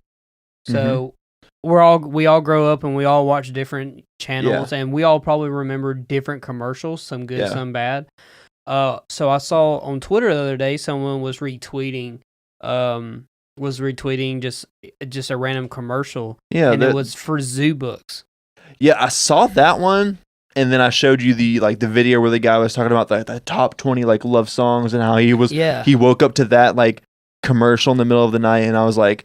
So we all grow up and we all watch different channels, and we all probably remember different commercials, some good, some bad. So I saw on Twitter the other day someone was retweeting just a random commercial, and it was for Zoo Books.
Yeah, I saw that one. And then I showed you the video where the guy was talking about the top 20 like love songs and how he woke up to that like commercial in the middle of the night, and I was like,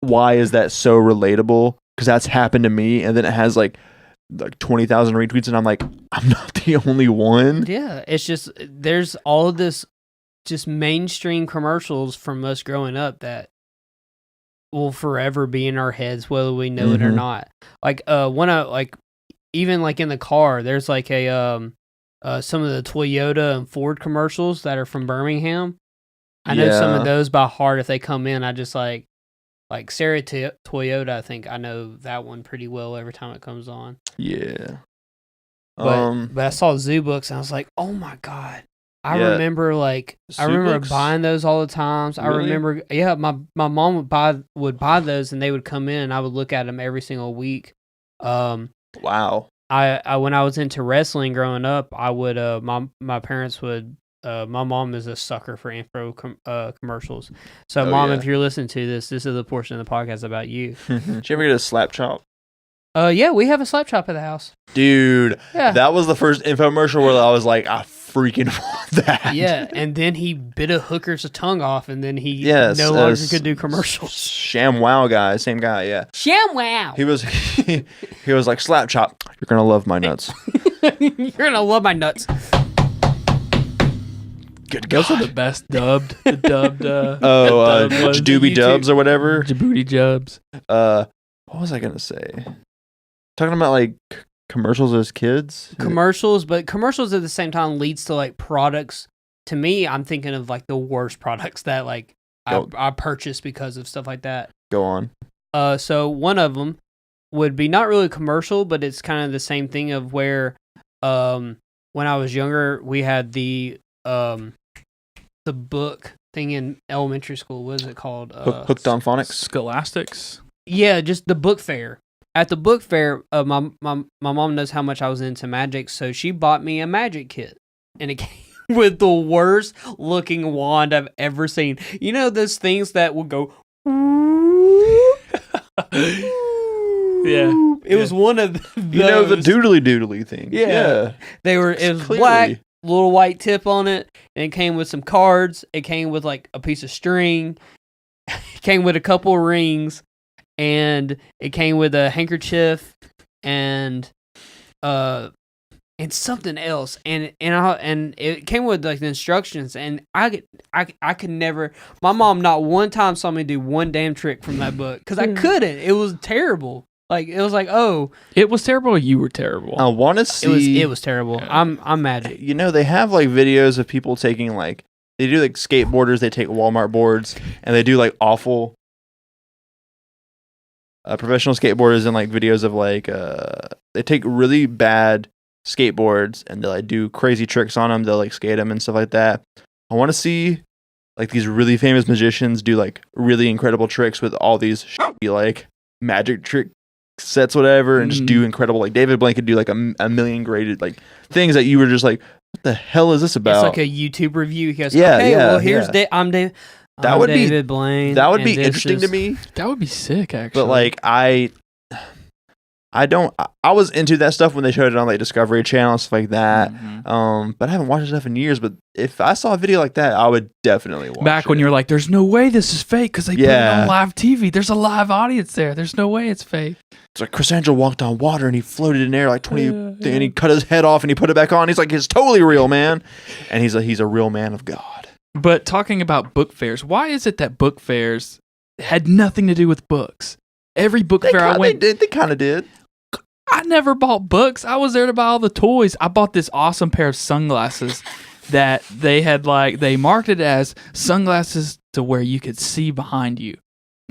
why is that so relatable? Because that's happened to me, and then it has like 20,000 retweets, and I'm like, I'm not the only one.
Yeah, it's just there's all of this just mainstream commercials from us growing up that will forever be in our heads, whether we know it or not. Like even like in the car, there's like some of the Toyota and Ford commercials that are from Birmingham. I know some of those by heart. If they come in, I just like Sarah Toyota. I think I know that one pretty well every time it comes on.
Yeah.
But I saw Zoo Books and I was like, oh my God. I remember buying those all the times. Really? I remember, my mom would buy those, and they would come in and I would look at them every single week.
Wow.
I when I was into wrestling growing up, I would my parents would my mom is a sucker for info commercials. So Mom, if you're listening to this is the portion of the podcast about you.
Did you ever get a slap chop?
Yeah, we have a slap chop at the house.
Dude, that was the first infomercial where I was like, I freaking want that.
Yeah, and then he bit a hooker's tongue off, and then he no longer could do commercials.
ShamWow guy, same guy, yeah.
ShamWow.
He was like, slap chop, you're gonna love my nuts.
You're gonna love my nuts.
Good God.
Those are the best dubbed. The dubbed.
Jadoobie Dubs or whatever.
Djibouti Jubs.
What was I gonna say? Talking about like commercials as kids.
Commercials, but commercials at the same time leads to like products. To me, I'm thinking of like the worst products that like I purchased because of stuff like that.
Go on.
So one of them would be not really commercial, but it's kind of the same thing of where when I was younger, we had the book thing in elementary school. What is it called?
Hooked on Phonics?
Scholastics?
Yeah, just the book fair. At the book fair, my mom knows how much I was into magic, so she bought me a magic kit. And it came with the worst looking wand I've ever seen. You know those things that will go...
Yeah.
It was one of those.
You know, the doodly things. Yeah.
It was black, little white tip on it, and it came with some cards. It came with like a piece of string. It came with a couple of rings, and it came with a handkerchief and something else. And it came with like the instructions, and I could never. My mom not one time saw me do one damn trick from that book because I couldn't. It was terrible. Like it was like, oh,
It was terrible. Or you were terrible.
I want to see.
it was terrible.
Yeah.
I'm magic.
You know, they have like videos of people taking like they do like skateboarders. They take Walmart boards and they do like awful professional skateboarders and like videos of like they take really bad skateboards and they like do crazy tricks on them. They'll like skate them and stuff like that. I want to see like these really famous magicians do like really incredible tricks with all these like magic trick sets, whatever, and just do incredible. Like David Blaine could do like a million graded like things that you were just like, what the hell is this about?
It's like a YouTube review. He goes,
Yeah,
okay,
yeah,
well here's
yeah.
I'm Dave.
That
I'm
would be-
David Blaine.
that would
and
be
this
interesting
is-
to me.
That would be sick, actually.
But like I was into that stuff when they showed it on like Discovery Channel and stuff like that.
Mhm.
But I haven't watched stuff in years. But if I saw a video like that, I would definitely watch
Back when
it.
you're like, there's no way this is fake because they put it
Yeah.
on live TV. There's a live audience there. There's no way it's fake.
It's like Chris Angel walked on water and he floated in air like 20
Yeah,
and
yeah.
he cut his head off and he put it back on. He's like, it's totally real, man. And he's a real man of God.
But talking about book fairs, why is it that book fairs had nothing to do with books? Every book fair I went,
They kind of did.
I never bought books. I was there to buy all the toys. I bought this awesome pair of sunglasses that they had they marketed as sunglasses to where you could see behind you.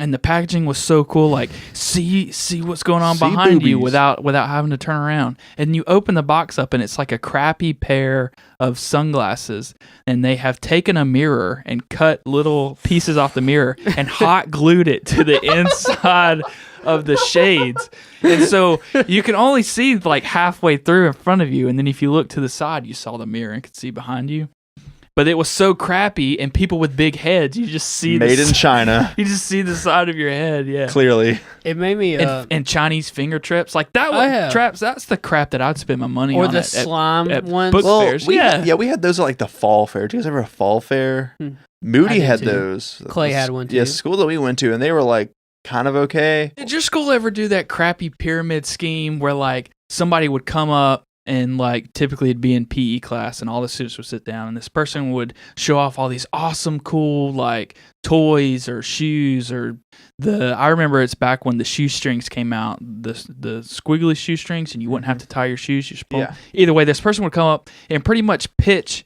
And the packaging was so cool, like see what's going on
See
behind you
boobies.
without having to turn around. And you open the box up and it's like a crappy pair of sunglasses. And they have taken a mirror and cut little pieces off the mirror and hot glued it to the inside of the shades. And so you can only see like halfway through in front of you. And then if you look to the side, you saw the mirror and could see behind you. But it was so crappy, and people with big heads, you just see
Made in China,
You just see the side of your head, yeah.
clearly.
It made me
And Chinese finger traps, like that.
yeah.
Traps. That's the crap that I'd spend my money
or
on.
the
at
slime
at
ones.
book fairs.
we
Yeah.
we had those at like the fall fair. Did you guys ever have a fall fair?
I
Moody
did
had
too.
those.
Clay had one
Yeah,
too.
school that we went to, and they were like kind of okay.
Did your school ever do that crappy pyramid scheme where like somebody would come up and like typically it'd be in PE class and all the students would sit down and this person would show off all these awesome, cool like toys or shoes or I remember it's back when the shoestrings came out, the squiggly shoestrings, and you wouldn't have to tie your shoes. You just pull.
Yeah.
Either way, this person would come up and pretty much pitch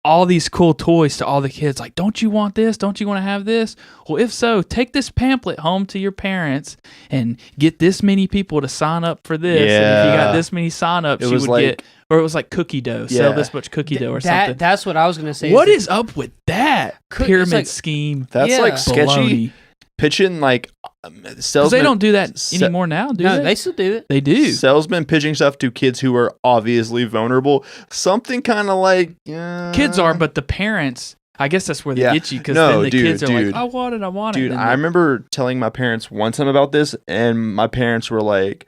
all these cool toys to all the kids. Like, don't you want this? Don't you want to have this? Well, if so, take this pamphlet home to your parents and get this many people to sign up for this. And if you got
Yeah.
this many sign-ups,
It
you
was
would
like-
get, or it was like cookie dough. Sell
Yeah.
this much cookie dough or something.
That's what I was gonna say.
What is up with that
It's
pyramid
like-
scheme?
That's
Yeah.
like sketchy
Baloney.
pitching, like
'Cause
salesman.
they don't do that
se-
anymore now, do
no,
they?
they still do it.
They do.
Salesmen pitching stuff to kids who are obviously vulnerable. Something kind of like
Kids are, but the parents, I guess that's where they
Yeah.
get you because
No,
then the
dude,
kids are
dude.
like, I want it, I want it.
Dude,
And
I remember telling my parents one time about this, and my parents were like,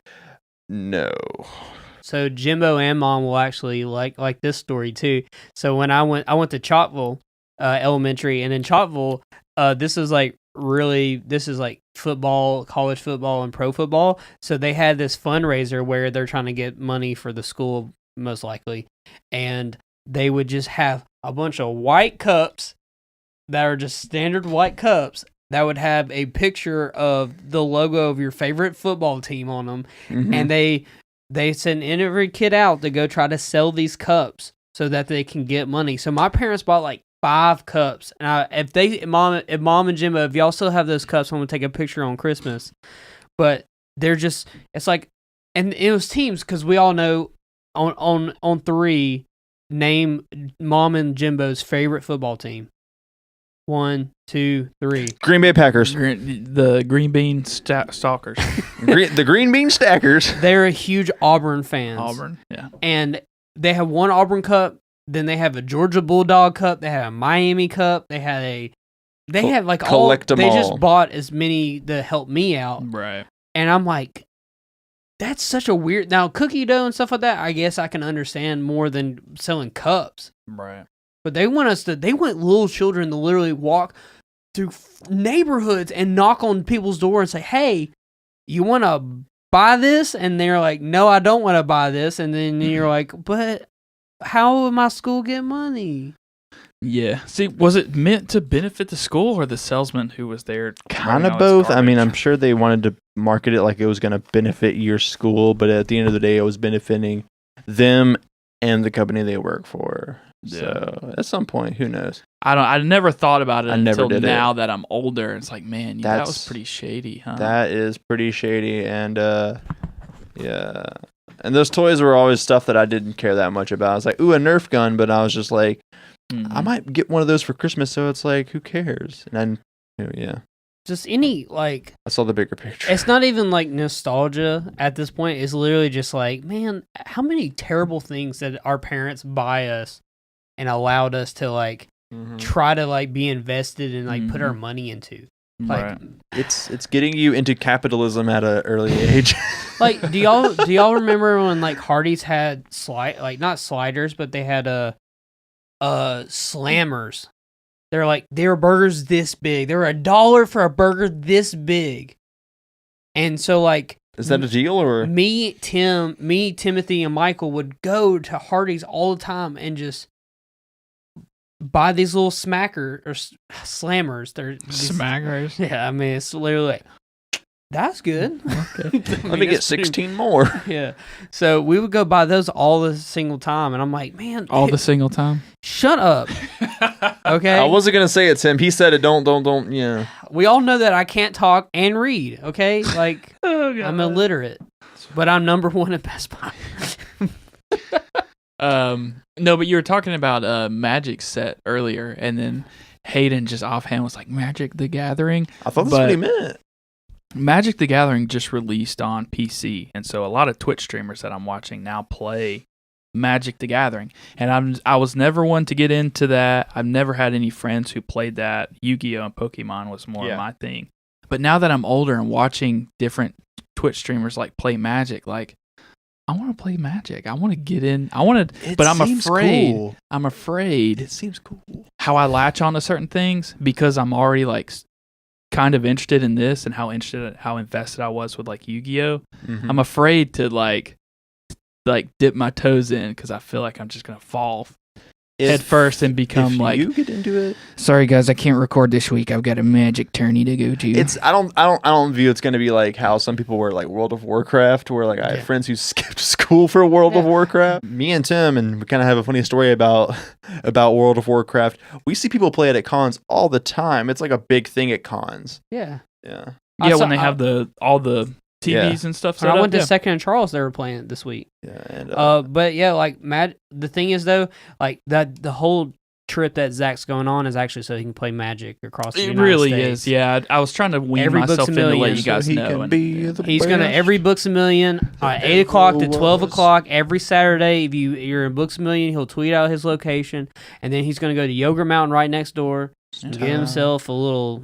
"No."
So Jimbo and Mom will actually like this story too. So when I went to Chalkville Elementary, and in Chalkville, this is like football, college football, and pro football. So they had this fundraiser where they're trying to get money for the school, most likely, and they would just have a bunch of white cups that are just standard white cups that would have a picture of the logo of your favorite football team on them,
Mhm.
and they send every kid out to go try to sell these cups so that they can get money. So my parents bought like 5 cups, and if mom and Jimbo, if y'all still have those cups, I'm gonna take a picture on Christmas. But they're just, it's like, and it was teams because we all know on 3, name Mom and Jimbo's favorite football team. 1, 2, 3.
Green Bay Packers,
the green bean stalkers.
the Green Bean Stackers.
They're a huge Auburn fans.
Auburn, yeah.
And they have one Auburn Cup. Then they have a Georgia Bulldog Cup. They have a Miami Cup. They have like all.
collect 'em
They
all.
just bought as many to help me out,
Right.
and I'm like, that's such a weird. Now cookie dough and stuff like that, I guess I can understand more than selling cups.
Right.
But they want little children to literally walk through neighborhoods and knock on people's door and say, "Hey, you want to buy this?" And they're like, "No, I don't want to buy this." And then you're like, "But how will my school get money?"
Yeah. See, was it meant to benefit the school or the salesman who was there?
Kind of both. I mean, I'm sure they wanted to market it like it was going to benefit your school, but at the end of the day, it was benefiting them and the company they work for.
Yeah.
So at some point, who knows?
I never thought about it
I never
until
did
now
it.
that I'm older. It's like, man, that was
That's-
pretty shady, huh?
That is pretty shady, and yeah. And those toys were always stuff that I didn't care that much about. I was like, ooh, a Nerf gun, but I was just like, I might get one of those for Christmas, so it's like, who cares? And then, yeah,
Just any, like,
I saw the bigger picture.
it's not even like nostalgia at this point. It's literally just like, man, how many terrible things that our parents buy us and allowed us to, like, try to, like, be invested and, like, put our money into. Like,
Right.
It's getting you into capitalism at an early age.
like, do y'all remember when, like, Hardee's had not sliders, but they had slammers. They were burgers this big. They were $1 for a burger this big. And so, like,
Is that a deal or?
me, Timothy, and Michael would go to Hardee's all the time and just buy these little slammers. They're
Smackers.
Yeah, I mean, it's literally like, that's good.
Okay.
Let me get 16 more.
Yeah. So we would go buy those all the single time, and I'm like, man,
All the single time.
shut up. Okay.
I wasn't gonna say it's him. He said it. Don't. Yeah.
We all know that I can't talk and read. Okay, like I'm illiterate, but I'm number one at Best Buy.
No, but you were talking about Magic set earlier, and then Hayden just offhand was like, Magic the Gathering.
I thought that's what he meant.
Magic the Gathering just released on PC, and so a lot of Twitch streamers that I'm watching now play Magic the Gathering. And I was never one to get into that. I've never had any friends who played that. Yu-Gi-Oh! And Pokemon was more of my thing. But now that I'm older and watching different Twitch streamers like play Magic, like, I want to play Magic. I want to get in. But I'm afraid.
Cool.
I'm afraid
It seems cool.
how I latch on to certain things because I'm already like kind of interested in this and how invested I was with like Yu-Gi-Oh.
Mm-hmm.
I'm afraid to like dip my toes in because I feel like I'm just gonna fall head first and become
if
like,
you get into it.
sorry guys, I can't record this week. I've got a Magic tourney to go to.
I don't view it's gonna be like how some people were like World of Warcraft, where like I have friends who skipped school for World of Warcraft. Me and Tim, and we kind of have a funny story about World of Warcraft. We see people play it at cons all the time. It's like a big thing at cons.
Yeah.
Yeah.
yeah, when they have all the TVs and stuff.
When I went to Second and Charles, they were playing it this week.
Yeah. And
But yeah, like the thing is though, like that the whole trip that Zach's going on is actually so he can play Magic across the
it
United
really
States.
is. Yeah, I was trying to wean
Every book's
myself
a
in to let
million,
you guys
so he
know.
can
and-
be the
He's gonna
best.
every Books a Million at 8 o'clock to 12 o'clock every Saturday. If you're in Books a Million, he'll tweet out his location, and then he's gonna go to Yoga Mountain right next door and get himself a little,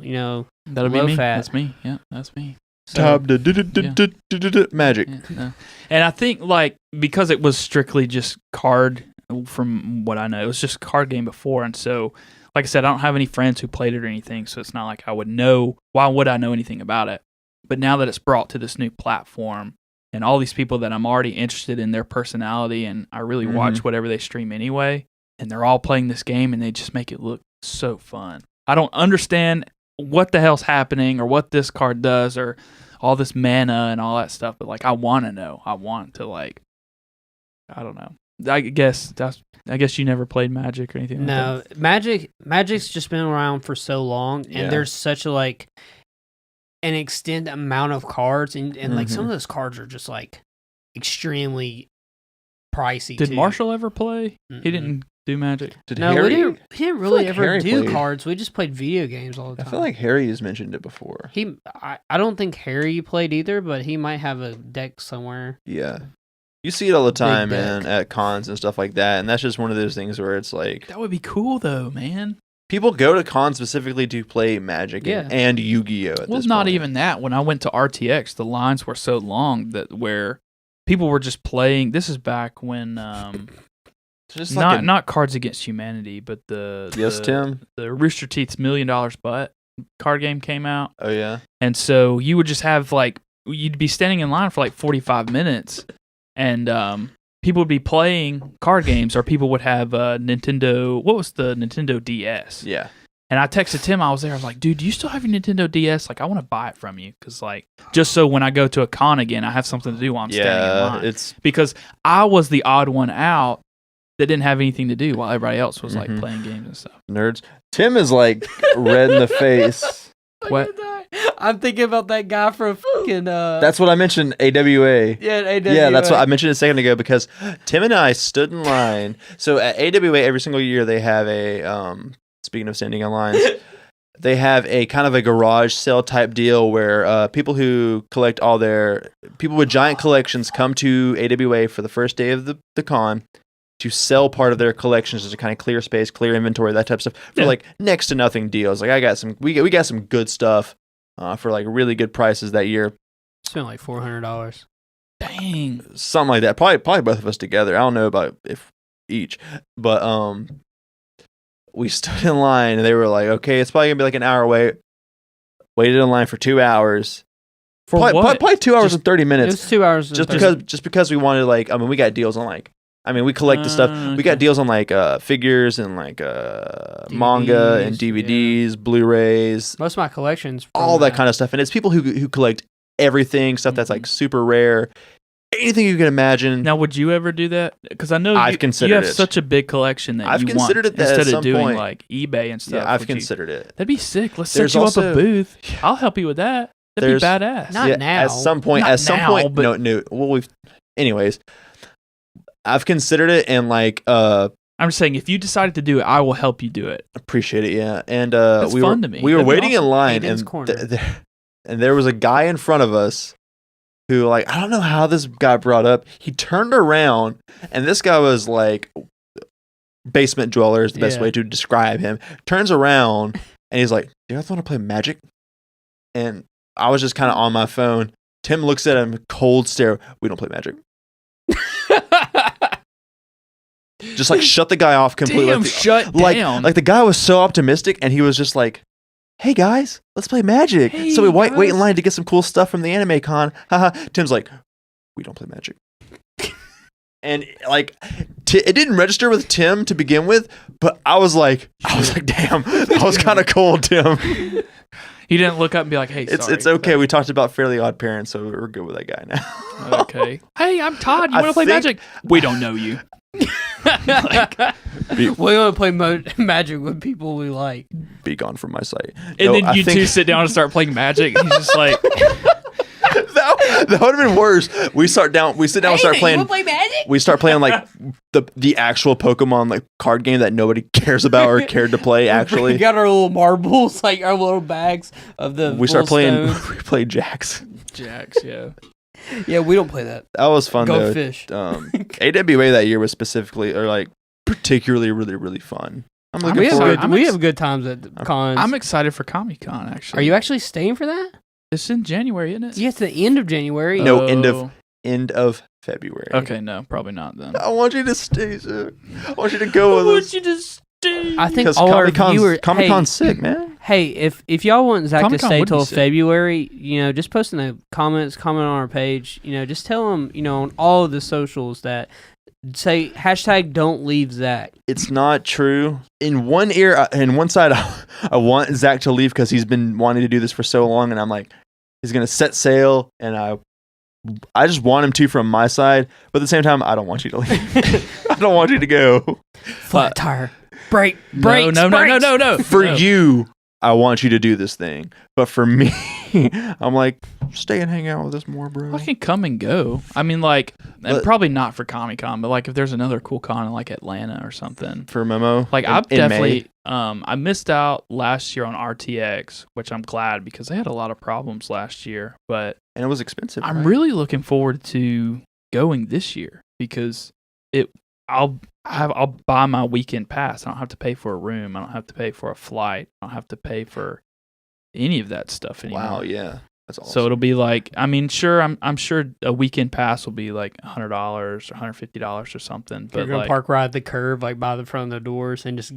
That'll be
low
me.
fat.
That's me. Yeah, that's me.
Top Magic.
Yeah. And I think like because it was strictly just card, from what I know, it was just a card game before, and so like I said, I don't have any friends who played it or anything, so it's not like I would know. Why would I know anything about it? But now that it's brought to this new platform, and all these people that I'm already interested in their personality, and I really watch whatever they stream anyway, and they're all playing this game, and they just make it look so fun. I don't understand what the hell's happening or what this card does or all this mana and all that stuff, but like I want to know. I want to like, I don't know. I guess you never played Magic or anything.
No,
like
Magic's just been around for so long, and there's such a like an extended amount of cards, and like some of those cards are just like extremely pricey.
Did
too.
Marshall ever play?
Mm-mm.
He didn't do Magic.
No, we didn't really
like
ever
Harry
do
played.
cards. We just played video games all the
I
time.
feel like Harry has mentioned it before.
I don't think Harry played either, but he might have a deck somewhere.
Yeah. You see it all the time,
deck.
man, at cons and stuff like that. And that's just one of those things where it's like
That would be cool though, man.
people go to cons specifically to play Magic and Yu-Gi-Oh! At
Well,
this
not
point.
even that. When I went to RTX, the lines were so long that where people were just playing. This is back when
Just like
not Cards Against Humanity, but
Yes, Tim?
the Rooster Teeth's $1 Million Butt card game came out.
Oh, yeah.
And so you would just have like you'd be standing in line for like 45 minutes, and people would be playing card games, or people would have Nintendo. What was the Nintendo DS?
Yeah.
And I texted Tim. I was there. I was like, dude, do you still have your Nintendo DS? Like, I want to buy it from you because, like, just so when I go to a con again, I have something to do while I'm standing in line.
It's
Because I was the odd one out that didn't have anything to do while everybody else was like playing games and stuff.
nerds. Tim is like red in the face.
What?
I'm thinking about that guy from fucking.
That's what I mentioned. AWA.
Yeah, AWA.
Yeah, that's what I mentioned a second ago because Tim and I stood in line. So at AWA, every single year they have a. Speaking of standing in lines, they have a kind of a garage sale type deal where people who collect all their people with giant collections come to AWA for the first day of the con to sell part of their collections to kind of clear space, clear inventory, that type of stuff for like next to nothing deals. Like I got some, we got some good stuff for like really good prices that year.
Spent like $400.
Dang.
Something like that. Probably both of us together. I don't know about if each, but we stood in line and they were like, okay, it's probably gonna be like an hour wait. Waited in line for 2 hours.
For what?
Probably 2 hours and 30
It
minutes.
was 2 hours.
Just because we wanted like, I mean, we got deals on like, I mean, we collect the stuff. We got deals on like figures and like manga and DVDs, Blu-rays,
Most of my collections.
all that kind of stuff. And it's people who collect everything, stuff that's like super rare, anything you can imagine.
Now, would you ever do that? Because I know
I've considered
you have
it.
such a big collection that
I've
you
considered
want
it that
instead
at
of
some
doing
point.
like eBay and stuff.
Yeah, I've
would you-
considered it.
That'd be sick. Let's
There's
set you up
also-
a booth. I'll help you with that. That'd be
There's-
badass.
Not now.
At some point,
Not now, but-
no. Well, anyways, I've considered it and like
I'm just saying, if you decided to do it, I will help you do it.
appreciate it. Yeah, and
That's
we
fun
were
to me.
we were
That'd be
waiting in
awesome.
line,
Hayden's
and
Corner.
and there was a guy in front of us who, like, I don't know how this got brought up. He turned around, and this guy was like, basement dweller is the best
Yeah.
way to describe him. Turns around, and he's like, "Do you guys want to play Magic?" And I was just kind of on my phone. Tim looks at him, cold stare. We don't play Magic. Just like shut the guy off completely.
Damn, shut down.
Like the guy was so optimistic, and he was just like, "Hey guys, let's play Magic."
Hey,
So we wait in
guys.
line to get some cool stuff from the anime con. Haha. Tim's like, "We don't play Magic." And like, it didn't register with Tim to begin with, but I was like, "Damn, that was kind of cool, Tim."
He didn't look up and be like, "Hey,
It's
sorry."
okay. We talked about Fairly Odd Parents, so we're good with that guy now.
Okay. Hey, I'm Todd. You
I
want to play
think-
Magic? We don't know you.
We want to play Magic with people we like.
Be gone from my sight.
And
No,
then
I
you
think-
two sit down and start playing Magic. He's just like,
that would have been worse. We sit down and start playing.
play Magic?
We start playing like the actual Pokemon like card game that nobody cares about or cared to play.
We
Actually,
got our little marbles, like our little bags of the.
we start
little
playing.
stones.
We play Jax.
Jax, yeah.
Yeah, we don't play that.
That was fun
Go
though.
fish.
AWA that year was specifically or like particularly really fun. I'm looking
We have
forward.
good. We have good times at the cons.
I'm excited for Comic Con, actually.
Are you actually staying for that?
It's in January, isn't it?
Yeah, it's the end of January.
No,
Oh.
end of February.
Okay, no, probably not then.
I want you to stay, sir. I want you to go with us.
you to stay.
I think
Because
all our viewers.
Comic Con's sick, man.
Hey, if y'all want Zach to
Comic-Con
stay
would be
till
sick.
February, just post in the comments, comment on our page. Just tell him, on all of the socials that say hashtag don't leave Zach.
It's not true. In one ear, in one side, I want Zach to leave because he's been wanting to do this for so long, and I'm like, he's gonna set sail, and I just want him to from my side, but at the same time, I don't want you to leave. I don't want you to go.
Flat tire. Break.
No.
For
No.
you, I want you to do this thing, but for me, I'm like, stay and hang out with us more, bro.
I can come and go. I mean, like, and
But-
probably not for Comic Con, but like if there's another cool con in like Atlanta or something.
For Memo,
Like
in-
I've
in May.
definitely, I missed out last year on RTX, which I'm glad because they had a lot of problems last year. But
and it was expensive.
I'm
right?
really looking forward to going this year because I'll buy my weekend pass. I don't have to pay for a room. I don't have to pay for a flight. I don't have to pay for any of that stuff anymore.
Wow, yeah, that's awesome.
So it'll be like, I mean, sure, I'm sure a weekend pass will be like $100 or $150 or something.
You're
But
gonna
like,
park right at the curb, like by the front of the doors, and just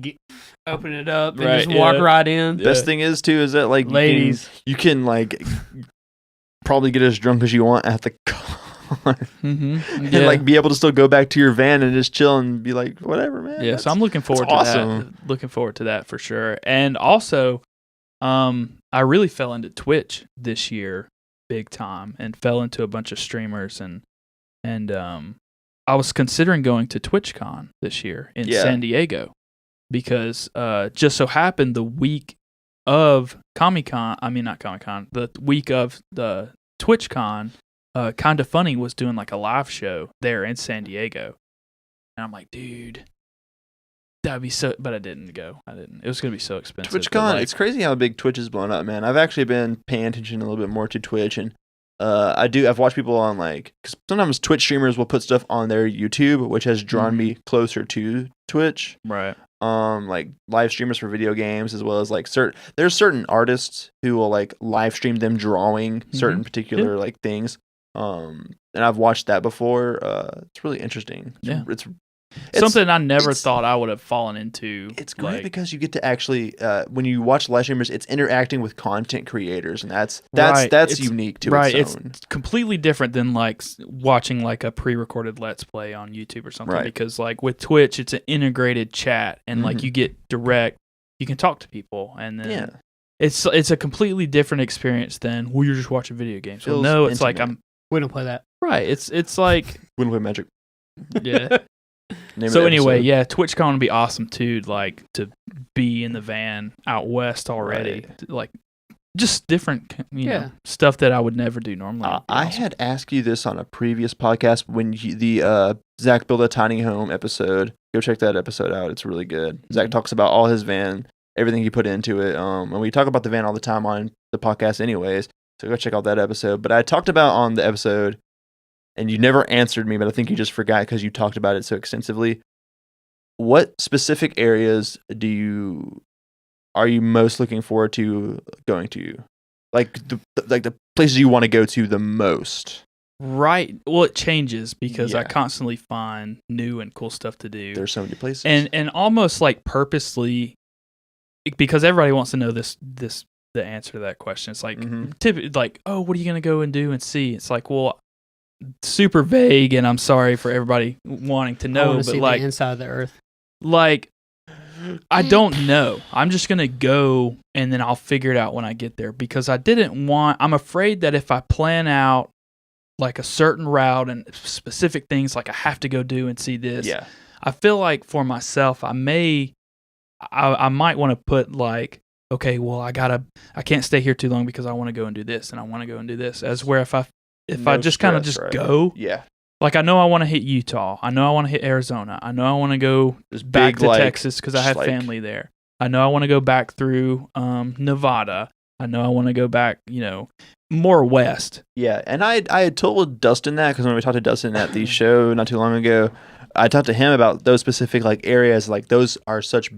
open it up and
Right,
just walk
yeah.
right in.
Best thing is too is that like
Ladies.
you can like probably get as drunk as you want at the and like be able to still go back to your van and just chill and be like, whatever, man.
Yeah, so I'm looking forward to that. Looking forward to that for sure. And also, I really fell into Twitch this year big time and fell into a bunch of streamers and I was considering going to TwitchCon this year in San Diego because just so happened the week of the week of the TwitchCon, Kinda Funny was doing like a live show there in San Diego. And I'm like, dude, that'd be so, but I didn't go. It was going to be so expensive.
TwitchCon, it's crazy how big Twitch is blown up, man. I've actually been paying attention a little bit more to Twitch, and I've watched people on like, cause sometimes Twitch streamers will put stuff on their YouTube, which has drawn me closer to Twitch.
Right.
Like live streamers for video games, as well as like there's certain artists who will like live stream them drawing certain particular like things. And I've watched that before. It's really interesting. It's
something I never thought I would have fallen into.
It's great because you get to actually, when you watch live streamers, it's interacting with content creators, and that's unique to its own.
It's completely different than like watching like a pre-recorded Let's Play on YouTube or something. Right. Because like with Twitch, it's an integrated chat, and like you get direct, you can talk to people, and then it's a completely different experience than you're just watching video games. Well, no, it's
intimate.
like
we don't play that.
Right. It's like
we don't play Magic.
Yeah. So anyway, TwitchCon would be awesome too, like to be in the van out west already, like just different, you know, stuff that I would never do normally.
I had asked you this on a previous podcast when the Zach Build a Tiny Home episode. Go check that episode out; it's really good. Zach talks about all his van, everything he put into it, and we talk about the van all the time on the podcast, anyways. So go check out that episode. But I talked about on the episode. And you never answered me, but I think you just forgot because you talked about it so extensively. What specific areas are you most looking forward to going to? Like the places you want to go to the most?
Right. Well, it changes because I constantly find new and cool stuff to do.
There's so many places.
And almost like purposely, because everybody wants to know the answer to that question. It's like, typically, like, oh, what are you going to go and do and see? It's like, well, super vague, and I'm sorry for everybody wanting to know, but
see
like
the inside of the earth.
Like, I don't know. I'm just gonna go, and then I'll figure it out when I get there because I'm afraid that if I plan out like a certain route and specific things, like I have to go do and see this. Yeah. I feel like for myself, I might want to put like, okay, well, I can't stay here too long because I want to go and do this, and I want to go and do this. As where if I just kind of go, like I know I want to hit Utah, I know I want to hit Arizona, I know I want to go back to Texas because I have family there. I know I want to go back through Nevada. I know I want to go back, more west.
Yeah, and I had told Dustin that because when we talked to Dustin at the show not too long ago, I talked to him about those specific like areas. Like those are such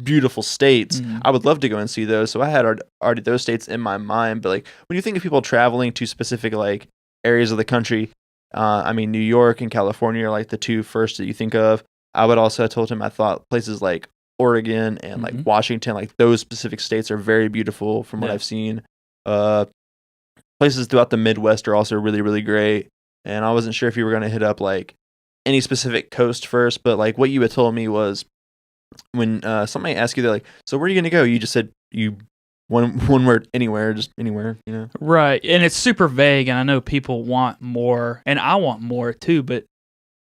beautiful states. I would love to go and see those. So I had already those states in my mind. But like when you think of people traveling to specific like areas of the country, I mean, New York and California are like the two first that you think of. I would also have told him I thought places like Oregon and like Washington, like those specific states are very beautiful from what I've seen. Places throughout the Midwest are also really, really great. And I wasn't sure if you were going to hit up like any specific coast first, but like what you had told me was when somebody asked you, they're like, so where are you going to go? You just said one word, anywhere, just anywhere,
Right. And it's super vague, and I know people want more, and I want more too, but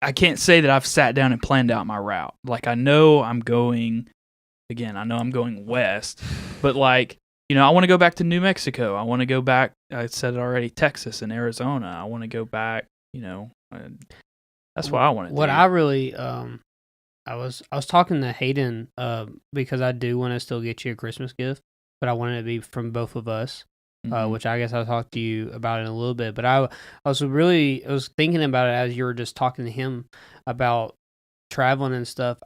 I can't say that I've sat down and planned out my route. Like, I know I'm going west, but like, I want to go back to New Mexico. I want to go back, I said it already, Texas and Arizona. I want to go back, that's what I want to do.
What I really, I was talking to Hayden, because I do want to still get you a Christmas gift, but I want it to be from both of us, which I guess I'll talk to you about in a little bit. But I was thinking about it as you were just talking to him about traveling and stuff.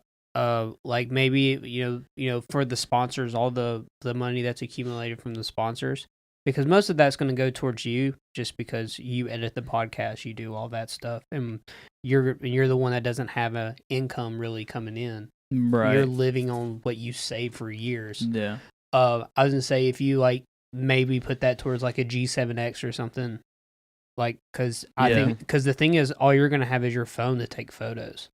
Like maybe, for the sponsors, all the money that's accumulated from the sponsors, because most of that's going to go towards you just because you edit the podcast, you do all that stuff. And you're the one that doesn't have a income really coming in.
Right.
You're living on what you saved for years.
Yeah.
I was gonna say if you like maybe put that towards like a G7X or something, Like, because the thing is, all you're gonna have is your phone to take photos.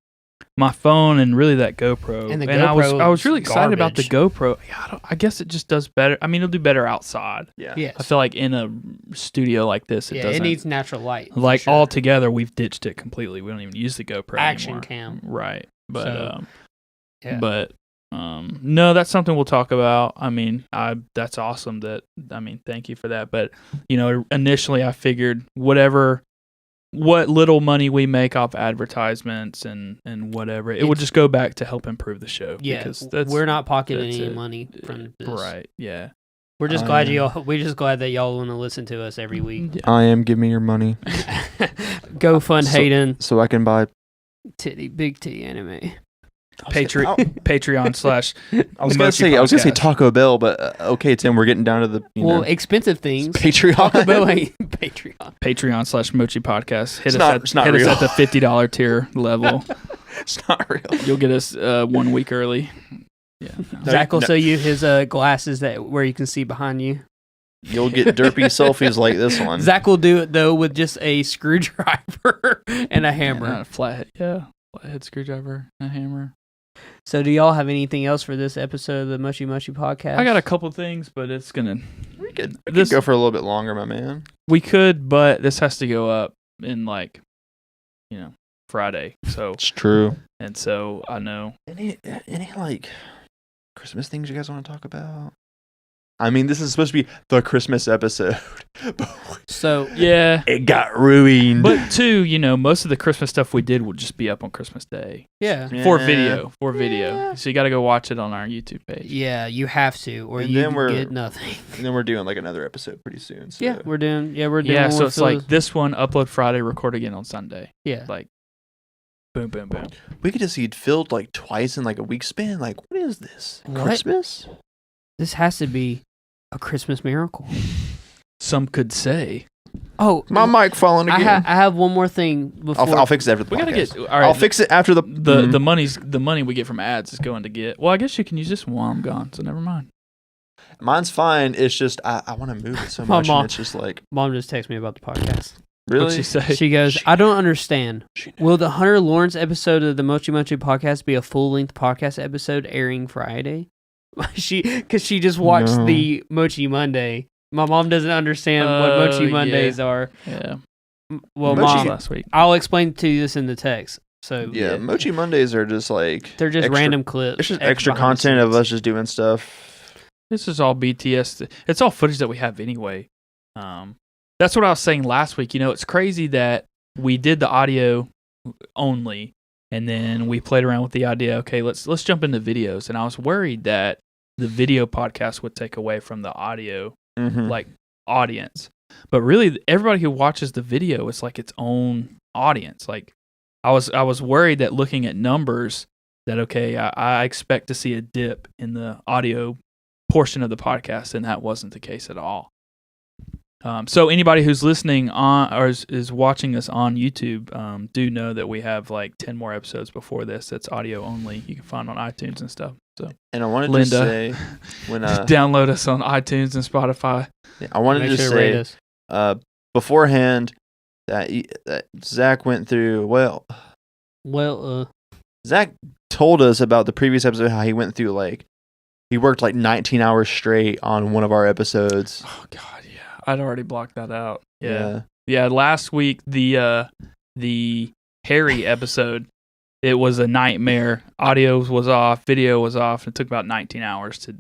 My phone and really that GoPro.
And the
I was really excited about the
garbage.
GoPro. Yeah, I guess it just does better. I mean, it'll do better outside.
Yeah.
Yes.
I feel like in a studio like this, it doesn't.
It needs natural light. for
Like
sure.
altogether, we've ditched it completely. We don't even use the GoPro
Action
anymore.
cam.
Right. But
So, yeah.
but no, that's something we'll talk about. I mean, that's awesome. Thank you for that. But initially I figured what little money we make off advertisements and whatever, it would just go back to help improve the show.
Yeah,
because
we're not pocketing
that's
any
it.
money from this.
Right. Yeah.
We're just glad we're just glad that y'all want to listen to us every week.
I am. Give me your money
Go fund Hayden.
so I can buy.
Big titty anime.
Patreon slash.
I was gonna say Taco Bell, but okay, Tim, we're getting down to the
expensive things.
Patreon.
Taco Bell ain't Patreon.
Patreon slash Mochi Podcast. Hit
It's not
us
real.
at the $50 tier level.
It's not real.
You'll get us 1 week early. Yeah. No.
Zach will sell you his glasses where you can see behind you.
You'll get derpy selfies like this one.
Zach will do it though with just a screwdriver and a hammer.
And a flathead screwdriver, and a hammer.
So, do y'all have anything else for this episode of the Mochi Mochi Podcast?
I got a couple things, but it's gonna.
We could go for a little bit longer, my man.
We could, but this has to go up in Friday. So
It's true.
and so I know.
Any like Christmas things you guys want to talk about? I mean, this is supposed to be the Christmas episode.
So,
Yeah.
It got ruined.
But too, most of the Christmas stuff we did will just be up on Christmas Day
yeah.
Yeah.
for video.
Yeah.
So you got to go watch it on our YouTube page.
Yeah, you have to, or
And
you
then we're-
get nothing.
And then we're doing like another episode pretty soon. So.
Yeah, we're doing. Yeah, we're doing.
Yeah, so
one
it's
for
like
the-
this one, upload Friday, record again on Sunday.
yeah.
Like, boom, boom, boom.
We could just see it filled like twice in like a week span. Like, what is this?
What?
Christmas?
This has to be a Christmas miracle.
Some could say.
Oh,
My mic falling
I
again.
have one more thing before.
I'll fix it after the
We got to
podcast.
get. All right.
I'll fix it after the
The money we get from ads is going to get. Well, I guess you can use this one while I'm gone, so never mind.
Mine's fine. It's just I want to move it so
My
much,
mom-
and it's just like
Mom just texted me about the podcast.
really.
What'd she say?
She goes, "I don't understand.
She-
Will the Hunter Lawrence episode of the Mochi Mochi Podcast be a full-length podcast episode airing Friday?" Because she just watched
No.
the Mochi Monday. My mom doesn't understand what Mochi
yeah.
Mondays are.
Yeah.
Well,
Mochi-
Mom,
last week.
I'll explain to you this in the text. So
Yeah, Mochi Mondays are just like
they're just
extra-
random clips.
It's just extra content of us just doing stuff.
This is all BTS. It's all footage that we have anyway. That's what I was saying last week. It's crazy that we did the audio only, and then we played around with the idea. Okay, let's jump into videos. And I was worried that the video podcast would take away from the audio
Mhm.
like audience. But really, everybody who watches the video is like its own audience. Like I was worried that looking at numbers that okay, I expect to see a dip in the audio portion of the podcast, and that wasn't the case at all. So anybody who's listening on or is watching us on YouTube, do know that we have like 10 more episodes before this. That's audio only. You can find on iTunes and stuff. So
And I wanted
Linda.
to say when
download us on iTunes and Spotify.
I wanted
Make
to
sure to rate
say
us.
beforehand that Zach went through. Well,
Well,
Zach told us about the previous episode how he went through like he worked like 19 hours straight on one of our episodes.
Oh God, yeah. I'd already blocked that out. Yeah. Last week the Harry episode, it was a nightmare. Audio was off, video was off. It took about 19 hours to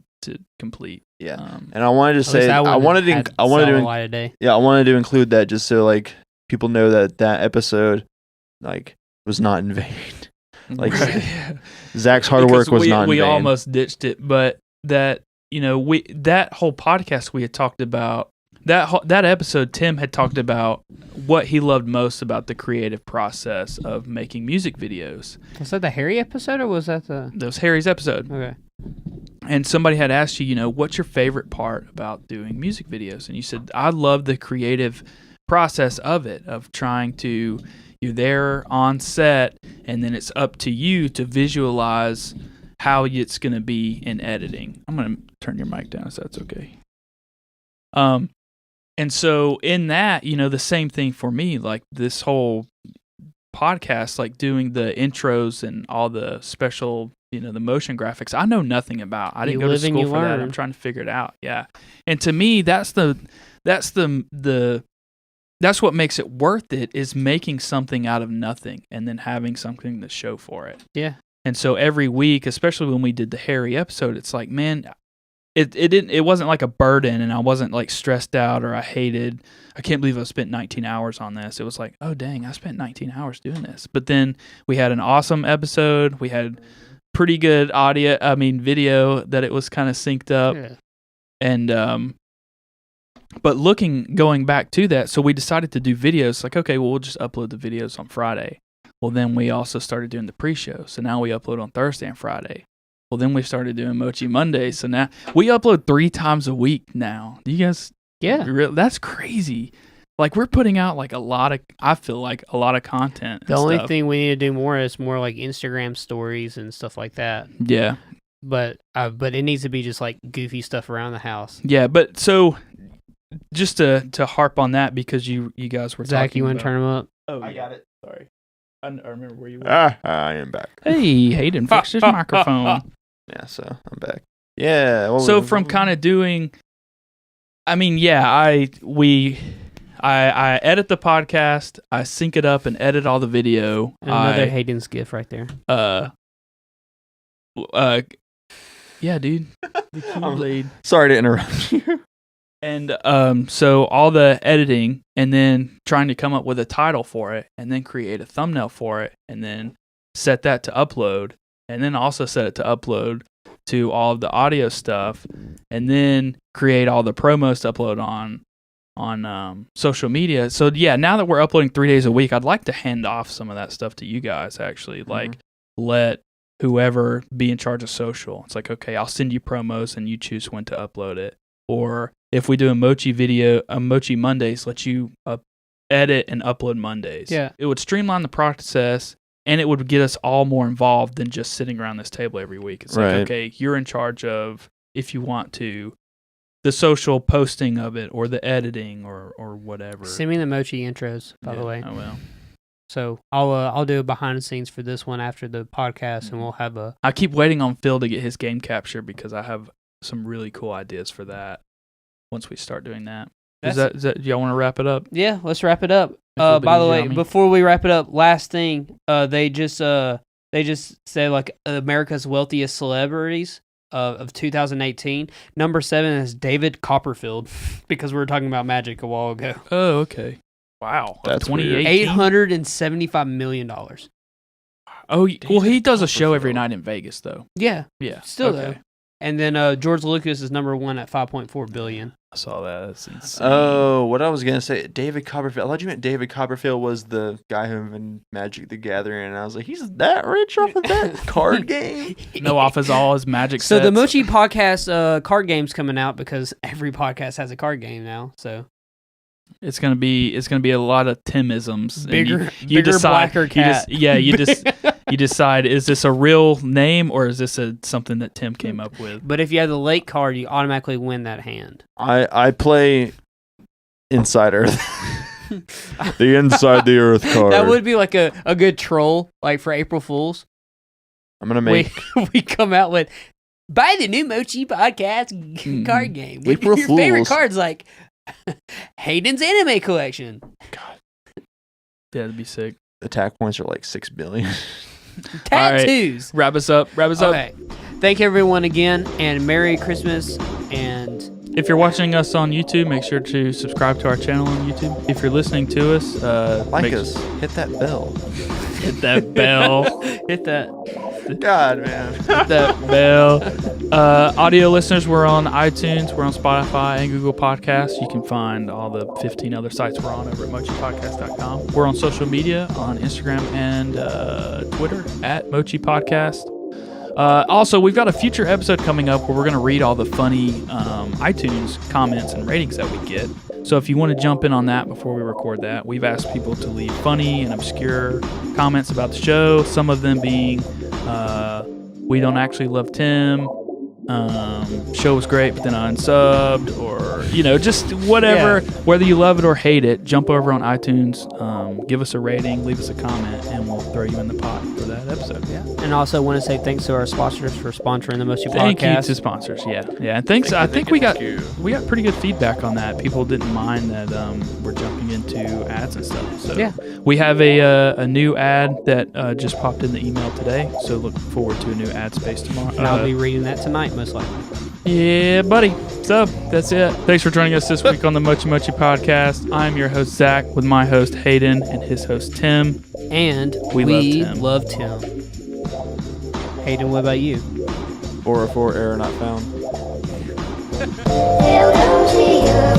complete.
Yeah. And I wanted to
at least
say
that
I
one
wanted
had
to
solid light of day.
I wanted to include that just so like people know that episode like was not in vain. Like Zach's hard
Because
work was not in
we
vain.
almost ditched it, but that that whole podcast we had talked about that episode, Tim had talked about what he loved most about the creative process of making music videos.
Was that the Harry episode or was that the?
That was Harry's episode.
Okay.
And somebody had asked you, what's your favorite part about doing music videos? And you said, I love the creative process of it, of trying to, you're there on set, and then it's up to you to visualize how it's going to be in editing. I'm going to turn your mic down if that's okay. And so in that, the same thing for me, like this whole podcast, like doing the intros and all the special, the motion graphics, I know nothing about. I didn't go to school for that. I'm trying to figure it out. Yeah. And to me, that's what makes it worth it, is making something out of nothing and then having something to show for it.
Yeah.
And so every week, especially when we did the Harry episode, it's like, man, it wasn't like a burden, and I wasn't like stressed out or I can't believe I spent 19 hours on this. It was like, oh dang, I spent 19 hours doing this. But then we had an awesome episode. We had pretty good video that it was kind of synced up. Yeah. And but going back to that, so we decided to do videos. Like, okay, well, we'll just upload the videos on Friday. Well, then we also started doing the pre-show. So now we upload on Thursday and Friday. Well, then we started doing Mochi Monday. So now we upload 3 times a week now. Do you guys?
Yeah.
That's crazy. Like, we're putting out like I feel like a lot of content.
The only thing we need to do more is more like Instagram stories and stuff like that.
Yeah.
But it needs to be just like goofy stuff around the house.
Yeah, but so just to harp on that, because you guys were
Zach,
talking
you want to turn them up?
Oh,
I got it.
Sorry. I remember where you were.
I am back.
Hey, Hayden, fix his microphone.
Yeah, so I'm back. Yeah.
So from kind of doing, I edit the podcast, I sync it up and edit all the video.
And another Hayden's gift right there.
Yeah, dude. The Keyblade.
Sorry to interrupt you.
And so all the editing, and then trying to come up with a title for it, and then create a thumbnail for it, and then set that to upload, and then also set it to upload to all of the audio stuff, and then create all the promos to upload on social media. So yeah, now that we're uploading 3 days a week, I'd like to hand off some of that stuff to you guys, actually. Like, let whoever be in charge of social. It's like, okay, I'll send you promos and you choose when to upload it. Or if we do a Mochi Mondays, let you edit and upload Mondays.
Yeah.
It would streamline the process, and it would get us all more involved than just sitting around this table every week. It's like, okay, you're in charge of, if you want to, the social posting of it, or the editing, or whatever.
Send me the Mochi intros, by the way.
I will.
So I'll do a behind the scenes for this one after the podcast, and we'll have a.
I keep waiting on Phil to get his game capture, because I have some really cool ideas for that once we start doing that. Is that do y'all want to wrap it up?
Yeah, let's wrap it up. By the way, before we wrap it up, last thing, they just say like America's wealthiest celebrities of 2018. Number 7 is David Copperfield, because we were talking about Magic a while ago.
Oh, okay. Wow.
That's
2018.
$875 million.
Oh, well, he does a show every night in Vegas, though.
Yeah.
Yeah.
Still though. And then George Lucas is number 1 at $5.4 billion.
I saw that. That's insane.
Oh, what I was gonna say, David Copperfield. I thought you meant David Copperfield was the guy who invented Magic the Gathering, and I was like, he's that rich off of that card game?
No, off all his Magic
So
sets.
the Mochi podcast card game's coming out, because every podcast has a card game now. So
it's gonna be a lot of Timisms.
Bigger,
you decide,
blacker cat.
You decide, is this a real name, or is this something that Tim came up with?
But if you have the late card, you automatically win that hand.
I play Inside Earth. The Inside the Earth card.
That would be like a good troll, like for April Fools.
I'm gonna make.
We come out with, buy the new Mochi podcast card game.
April
Your
Fools.
favorite cards, like Hayden's anime collection.
God,
Yeah, that'd be sick.
attack points are like 6 billion.
Tattoos.
Wrap us up.
Okay. Thank everyone again, and Merry Christmas. And
if you're watching us on YouTube, make sure to subscribe to our channel on YouTube. If you're listening to us,
Like us. Hit that bell.
Hit that bell.
hit that.
God, man.
Hit that bell. Audio listeners, we're on iTunes, we're on Spotify and Google Podcasts. You can find all the 15 other sites we're on over at mochipodcast.com. We're on social media on Instagram and Twitter at Mochi Podcast. Also, we've got a future episode coming up where we're going to read all the funny iTunes comments and ratings that we get. So if you want to jump in on that before we record that, we've asked people to leave funny and obscure comments about the show, some of them being, we don't actually love Tim, show was great, but then I unsubbed, or just whatever.
Yeah.
Whether you love it or hate it, jump over on iTunes, give us a rating, leave us a comment, and we'll throw you in the pot for that episode.
Yeah. And also want to say thanks to our sponsors for sponsoring the Mochi
Thank
podcast.
you to sponsors. Yeah. And thanks. I think we got pretty good feedback on that. People didn't mind that we're jumping into ads and stuff. So
Yeah.
we have a new ad that just popped in the email today. So look forward to a new ad space tomorrow.
And I'll be reading that tonight, most likely.
Yeah, buddy. So that's it. Thanks for joining us this week on the Mochi Mochi podcast. I'm your host Zach with my host Hayden and his host Tim.
And we love Tim. Hayden, what about you?
404 error not found.
They'll come to you.